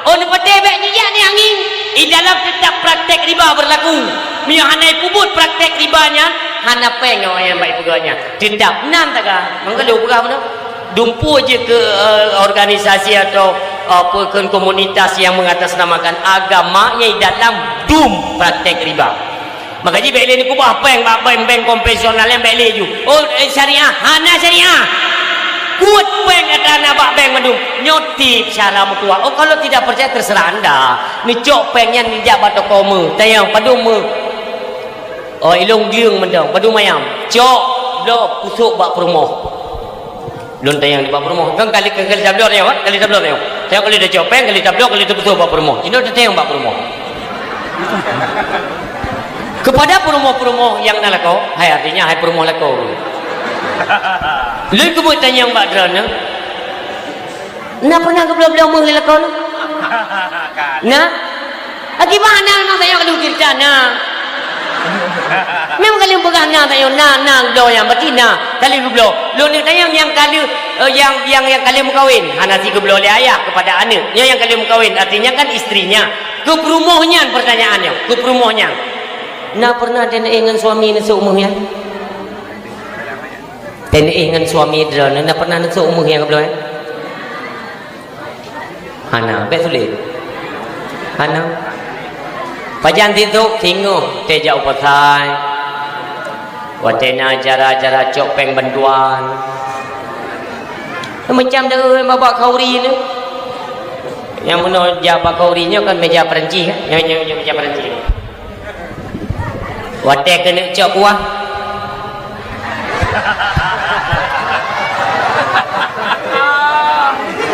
oh ni pete bek jijak ni angin di dalam tetap praktek riba berlaku mia hanai kubut praktek ribanya hana peng yang baik pegahnya tidak nan takah mengkalu pegah mana dumpu je ke organisasi atau apa ke komunitas yang mengatasnamakan agamanya dalam praktek riba makanya bek ni kubah peng bank konvensional yang bek ju oh syariah hana syariah kuat peng atana bak bank mandung nyotip cara mutua oh kalau tidak percaya terserah anda ni cok pengnya nijak batokome tayang padume oh ilung giung mendong padu mayam cok lo pusuk bak perumah lun tayang di bak perumah kan kali tablok ni kali tablok ni tayang kali dah cok peng kali tablok kali tu pusuk bak perumah ini dah tayang bak perumah kepada perumah-perumah yang nalako hai artinya hai perumah lako lu kebut tanya mbak drana nak pernah ke belum mengelakon nah bagaimana nak tanya kalau cerita nah Memang kalian pegang na tayo na lo yang betina kali geblo. Lo ni tayang yang kali yang kalian kawin. Hanasi geblo oleh ayah kepada anak. Yang kalian kawin artinya kan istrinya. Ke perumohnya pertanyaannya. Ke perumohnya. Nah pernah dia dengan suami ni seumurnya? Dia dengan suami dia nak pernah nak seumur yang geblo Hana, betul. Hana. Pajan itu tengok tejak upatai. Watena jara-jara copeng bantuan. Macam dah bawa kauri ni. Yang mana jaba kaurinya kan meja Perancis kan? Yang meja Perancis. Wate kena cop kuah.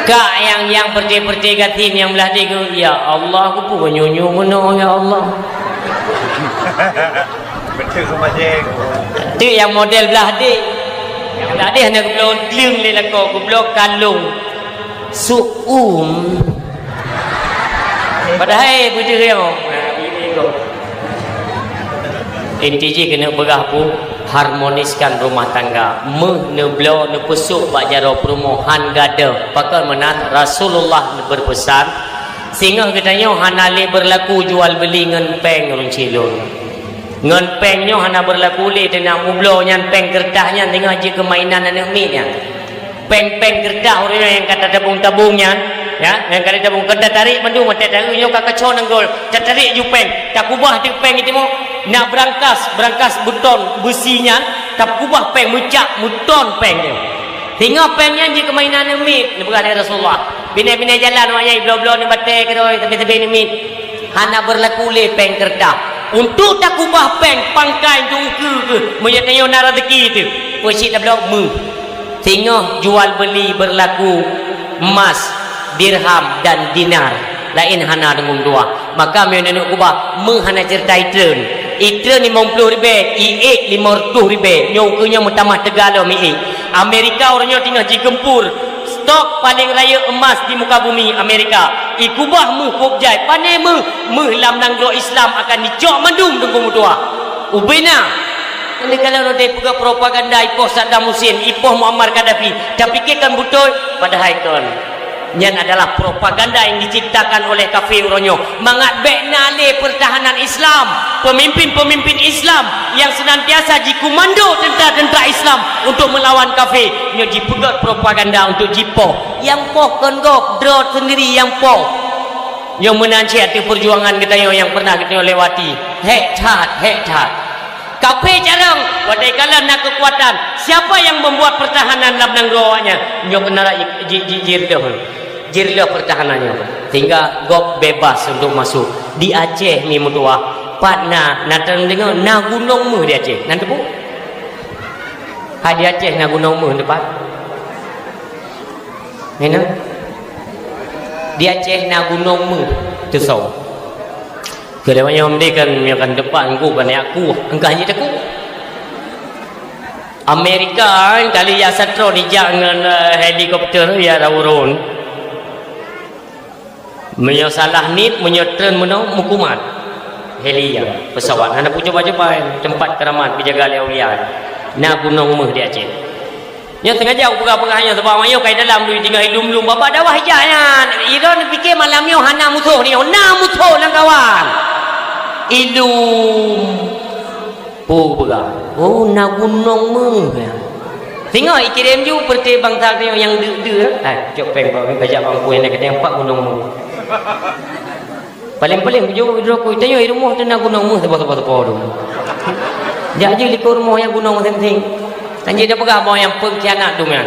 Kak yang perti-perti katin yang belah dia ke, ya Allah aku pun nyunyu mana ya Allah. Betul sama je. Tu yang model belah dia. Yang belah dia hendak belum leng le lako, belum kalung. Suum. Padahal betul dia mau. Inti kena berah pun harmoniskan rumah tangga. Neblo nepesuk bak jaro perumahan gada. Pakar menat Rasulullah berpesan sehingga katanya hanale berlaku jual beli ngan peng urang cilun. Ngan pengnya hana berlaku le tenang mublo nyan peng kertahnya tengah je kemainan anak mitnya. Peng-peng kertah orang yang kata tabung-tabungnya ya, yang kata tabung kertah tarik mandu mate tarik nyo kakacon nggol. Tarik ju peng. Tak kubah tu peng itu mo nak berangkas beton besinya tak kubah peng mucak muton peng dia tinggal pengnya je kemainan mit ni bukan Rasulullah bina-bina jalan wayai blo-blo ni batai ke doi tapi-tapi ni mit hana berlaku le peng kertas untuk tak kubah peng pangkai jungke ke menyatayo na rezeki tu posik dah blok mu tinggal jual beli berlaku emas dirham dan dinar lain hana dengan dua maka menenuk kubah menghana cerita itren Itra 50 ribu, IE 500 ribu. Nyokunya mutamah tegalo mi Amerika orangnya tinggal digempur. Stok paling raya emas di muka bumi Amerika. Ikubah mu kubjai. Panai mu lam nanggro Islam akan dicok mandung tunggu mutua. Ubena. Ini kalau ada pegawai propaganda ipoh Saddam Hussein, ipoh Muammar Gaddafi. Tapi fikirkan betul pada haikon. Yang adalah propaganda yang diciptakan oleh kafir orangnya. Mangat beknale pertahanan Islam. Pemimpin-pemimpin Islam yang senantiasa dikomando tentara-tentara Islam untuk melawan kafir. Ini dipegat propaganda untuk jipoh. Yang poh kan gok, drone sendiri yang poh. Yang menanci hati perjuangan kita yang pernah kita lewati. Hektat. Kafir jarang. Wadai kala nak kekuatan. Siapa yang membuat pertahanan dalam nanggroanya? Ini kena jirdah pertahanannya sehingga gop bebas untuk masuk di Aceh ni mutua patna natang dengar na gunung mu di Aceh nanti bu di Aceh na gunung mu depan mana di Aceh na gunung mu tu so kelewanya mesti kan miakan depan ku kan aku engkau je aku Amerika kali ya satro di jangan helikopter ya rawurun menyosalah nit menyotren menau mukumat heli ya pesawat anda pun coba-coba tempat keramat dijaga oleh awliya na gunung meh di Aceh yang tengah jauh pegah-pegahnya sebab mayo kai dalam du tinggal ilum-lum bapa dawah hijanya iron fikir malam yo hana musuh ni na musuh lang kawan ilum pegah na gunung meh tengok ikirim ju perti bangsa yang de cok peng bajak bangku yang kata 4 gunung meh paling-paling jauh hidroku tanya rumah tu nak gunung mu sebab-sebab tu jak je likur rumah yang gunung penting anjir dia pegang bawa yang pengkhianat tu man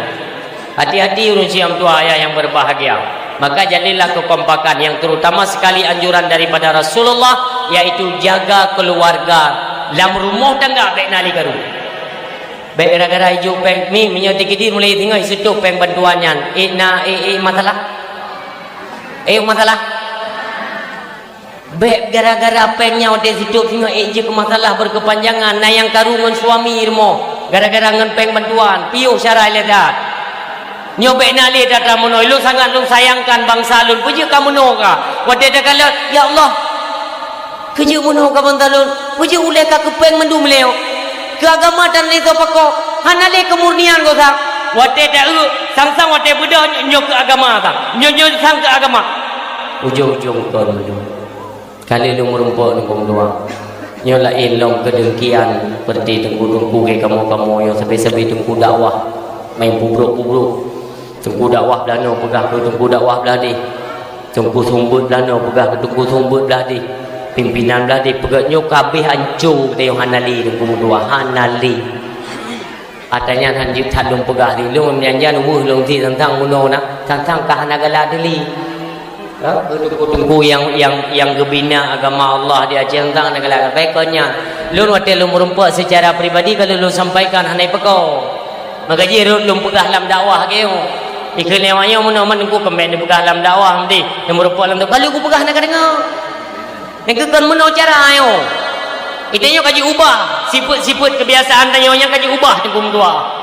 hati-hati urun siam tua ayah yang berbahagia maka jadilah kekompakan yang terutama sekali anjuran daripada Rasulullah yaitu jaga keluarga dalam rumah tangga baik nali garu baik gara-gara hijau peng mi menyoti kidir mulai tinggal isutuk peng bantuannya masalah baik gara-gara pengnya ada hidup hingga je ke masalah berkepanjangan na yang karungan suami irmo gara-gara ngan peng bantuan piuh syarah ledat nyobek nali data mono lu sangat lu sayangkan bangsa lu puji kamu noga wadai kala ya Allah kerja muno ka bantalun kerja ule ka kepeng mendum leo ke agama dan itu pako hanale kemurnian go sa wate da sang wate budak nyok ke agama ta nyok sang ke agama ujung-ujung ko kali lu merumpok nunggu doang nyola ilong kedengkian seperti tengku-tengku ke kamu yang sepi-sepi tengku dakwah main pubruk-pubruk tengku dakwah belano pegah ke tengku dakwah beladi tengku sumbut belano pegah ke tengku sumbut beladi pimpinan beladi pegah nyok kabeh hancur kita yang hanali tengku dua hanali atanya hanjut hadung pegah di lu menyanjan lung ti tentang muno nak tentang kahanagala deli tengku yang gebina agama Allah di Aceh tentang negara baiknya lu hotel lu merumpuk secara pribadi kalau lu sampaikan hanai pekau maka je lu pegah dalam dakwah ke ikut lewanya mana ku kemen pegah dalam dakwah nanti yang merumpuk dalam tu kalau ku pegah nak dengar yang kan mana cara ayo itanya kaji ubah siput kebiasaan tanya kaji ubah tengku tua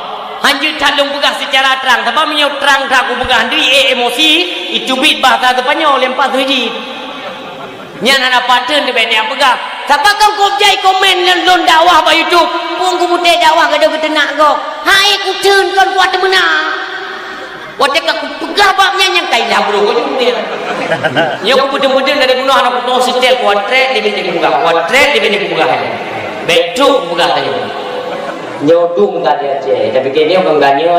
hanjut talung pegah secara terang sebab menyau terang aku pegah diri emosi itu bit bahasa depannya lempar tuji nya nana pattern di benda pegah siapa kau kopjai komen dan lon dakwah ba YouTube pun ku mute dakwah kada betenak go hai ku turn kon kuat menang wate ka ku pegah babnya yang kailah bro ko dia ya ku budeng-budeng dari gunung anak ku setel kuatret di benda pegah kuatret di benda pegah betul pegah tadi nyodung tadi aja tapi kini orang ganyo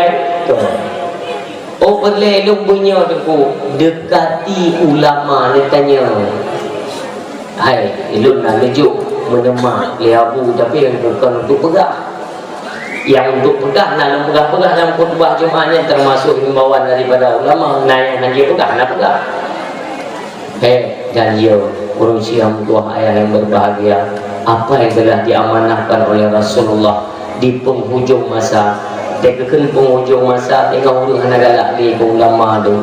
oh boleh lu punya tu dekati ulama dia tanya hai lu nak lejuk menemak liabu tapi yang bukan untuk pegah yang untuk pegah nak lu pegah dalam khutbah Jumatnya termasuk himbauan daripada ulama naik dia pegah nak pegah dan dia urung siam dua ayat yang berbahagia apa yang telah diamanahkan oleh Rasulullah di penghujung masa dekat penghujung masa tengok orang anak galak ni ke ulama tu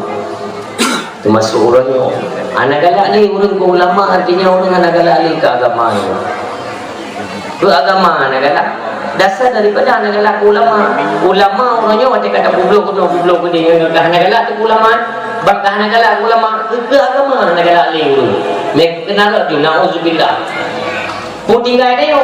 termasuk orangnya anak galak ni orang ke ulama artinya orang anak galak ni ke agama ni ke agama anak galak dasar daripada anak galak ke ulama orangnya macam kata bublok ke dia yang anak galak ke ulama bangkah anak galak ke ulama ke agama anak galak ni orang kenal tu na'udzubillah pun tinggal dia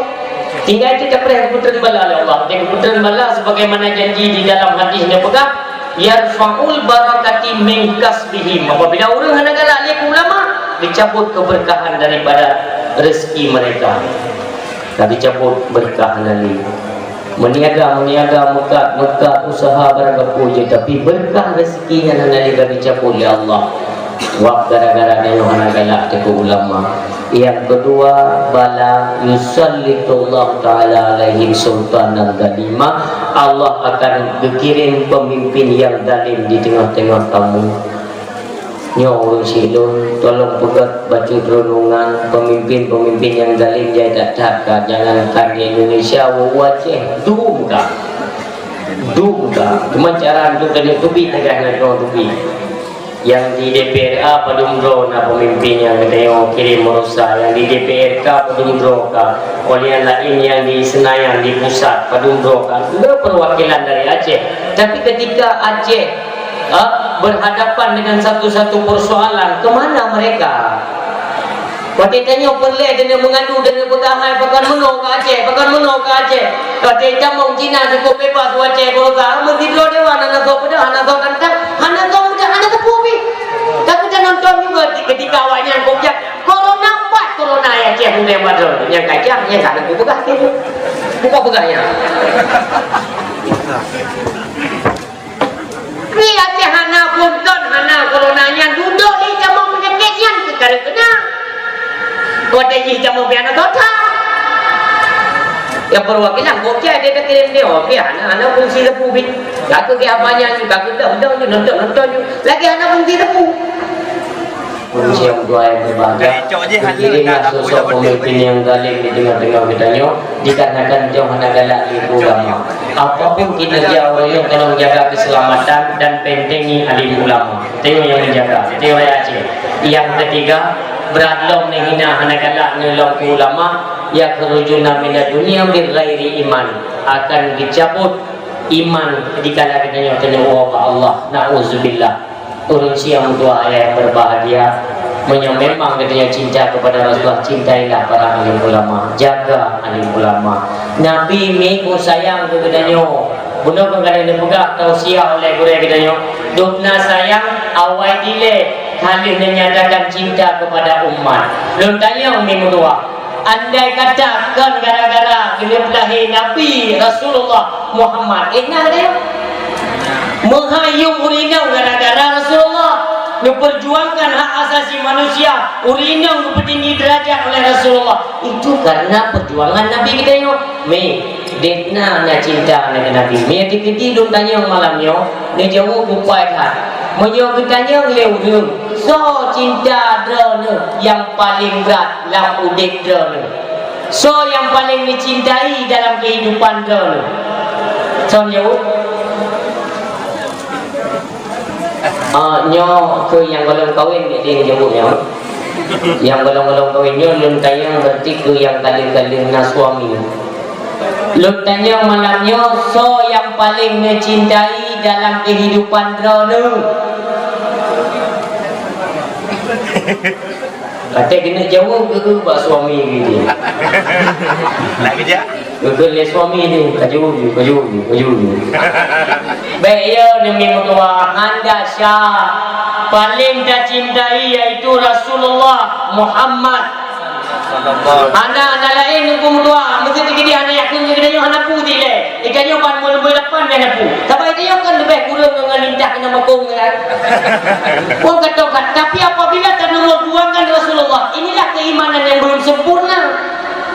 tinggal kita perih keputusan bala oleh Allah dan keputusan bala sebagaimana janji di dalam hadis dia pegang yarfa'ul barakati min kasbihim apabila orang hendak galak ulama dicabut keberkahan daripada rezeki mereka tak dicabut berkah nanti meniaga mekat usaha barang puja tapi berkah rezekinya nanti dicabut oleh Allah wak gara-gara dia hendak galak ke ulama. Yang kedua bala yusallitullah ta'ala alaihim sultanan dalima Allah akan dikirim pemimpin yang dalim di tengah-tengah kamu nyawa silun tolong pegat baca renungan pemimpin-pemimpin yang dalim jaya tak jangankan di Indonesia wajah duga cuma cara untuk dari tubi tegaknya tubi yang di DPRA padumro na pemimpin yang kita kirim merusak yang di DPRK padumro ka oleh yang lain yang di Senayan di pusat padumro ka itu perwakilan dari Aceh tapi ketika Aceh berhadapan dengan satu-satu persoalan kemana mereka waktu tanya perleh dengan mengadu dengan pegangan pakan menok ke Aceh waktu jamong Cina cukup bebas Aceh berogak mentidro dewan anak tau pedah anak tau kantang anak tau anak tepubi tapi jangan nonton juga ketika awaknya kojak corona ya Aceh punya padahal yang kacang yang tak ada pegah gitu buka pegahnya ni Aceh hana punton hana coronanya duduk di jamong penyakitnya sekarang kena kode ji jamong piano total yang perwakilan bokeh dia kirim dia okey anak fungsi tepu bit aku ke apanya juga kita nonton lagi anak fungsi tepu fungsi yang dua yang berbahagia kirimlah sosok pemimpin yang zalim di tengah-tengah kita dikarenakan jauh anak galak itu ulama apapun kinerja orang tolong jaga keselamatan dan pentengi alim ulama tengok yang menjaga tengok Aceh yang ketiga beradlom menghina anak galak nolong ulama ya kerujuna minat dunia berghairi iman akan dicabut iman di kala kita tanya Allah na'udzubillah urun siang dua ayat berbahagia memang katanya cinta kepada Rasulullah, cintailah para alim ulama, jaga alim ulama. Nabi mengikut sayang ke katanya, benar kan kadang dia pegang tausiah oleh guru katanya, dukna sayang awal dile kali menyatakan cinta kepada umat. Belum tanya umi mutua, andai katakan gara-gara dia lahir Nabi Rasulullah Muhammad, enak dia menghayung urinau gara-gara Rasulullah, memperjuangkan hak asasi manusia, urinau bertinggi derajat oleh Rasulullah, itu karena perjuangan Nabi kita yo. Detna na cinta dengan Nabi. Dikiti dum tanya malamnya, ni jauh bupai kan. Menyo kitanya leu so cinta drone yang paling berat dalam udik drone. So yang paling dicintai dalam kehidupan drone. So jauh nyo ke yang belum kawin dia jawabnya. Yang belum kawinnya belum tanya berarti ke yang kali-kali na suami. Belum tanya malamnya so yang paling mencintai dalam kehidupan drone. Kata kena jawab ke buat suami gitu. Nak kerja? Ke suami ni kaju. Baik ya demi Allah, anda Syah paling dah cintai yaitu Rasulullah Muhammad. Anda lain hukum dua, mesti dia anak yakin dia anak putih le. Ikannya pan mula depan dia anak putih. Tapi dia kan lebih kurang dengan lintak nama kong kan. Kong kata tapi apabila tak nomor dua kan Rasulullah, inilah keimanan yang belum sempurna.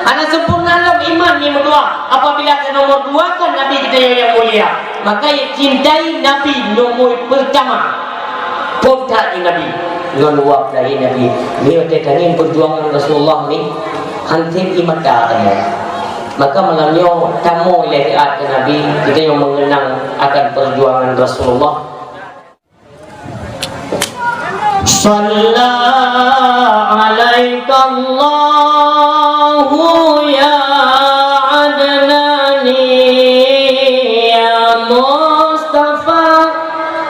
Anak sempurna dalam iman ni berdua. Apabila ke nomor dua kan Nabi kita yang mulia, maka cintai Nabi nomor pertama. Pontak Nabi dengan luap dari Nabi. Dia katakan perjuangan Rasulullah ni hantir iman katanya. Maka malamnya tamu oleh taat ke Nabi, kita yang mengenang akan perjuangan Rasulullah. Sallallahu alaihi ya adnani ya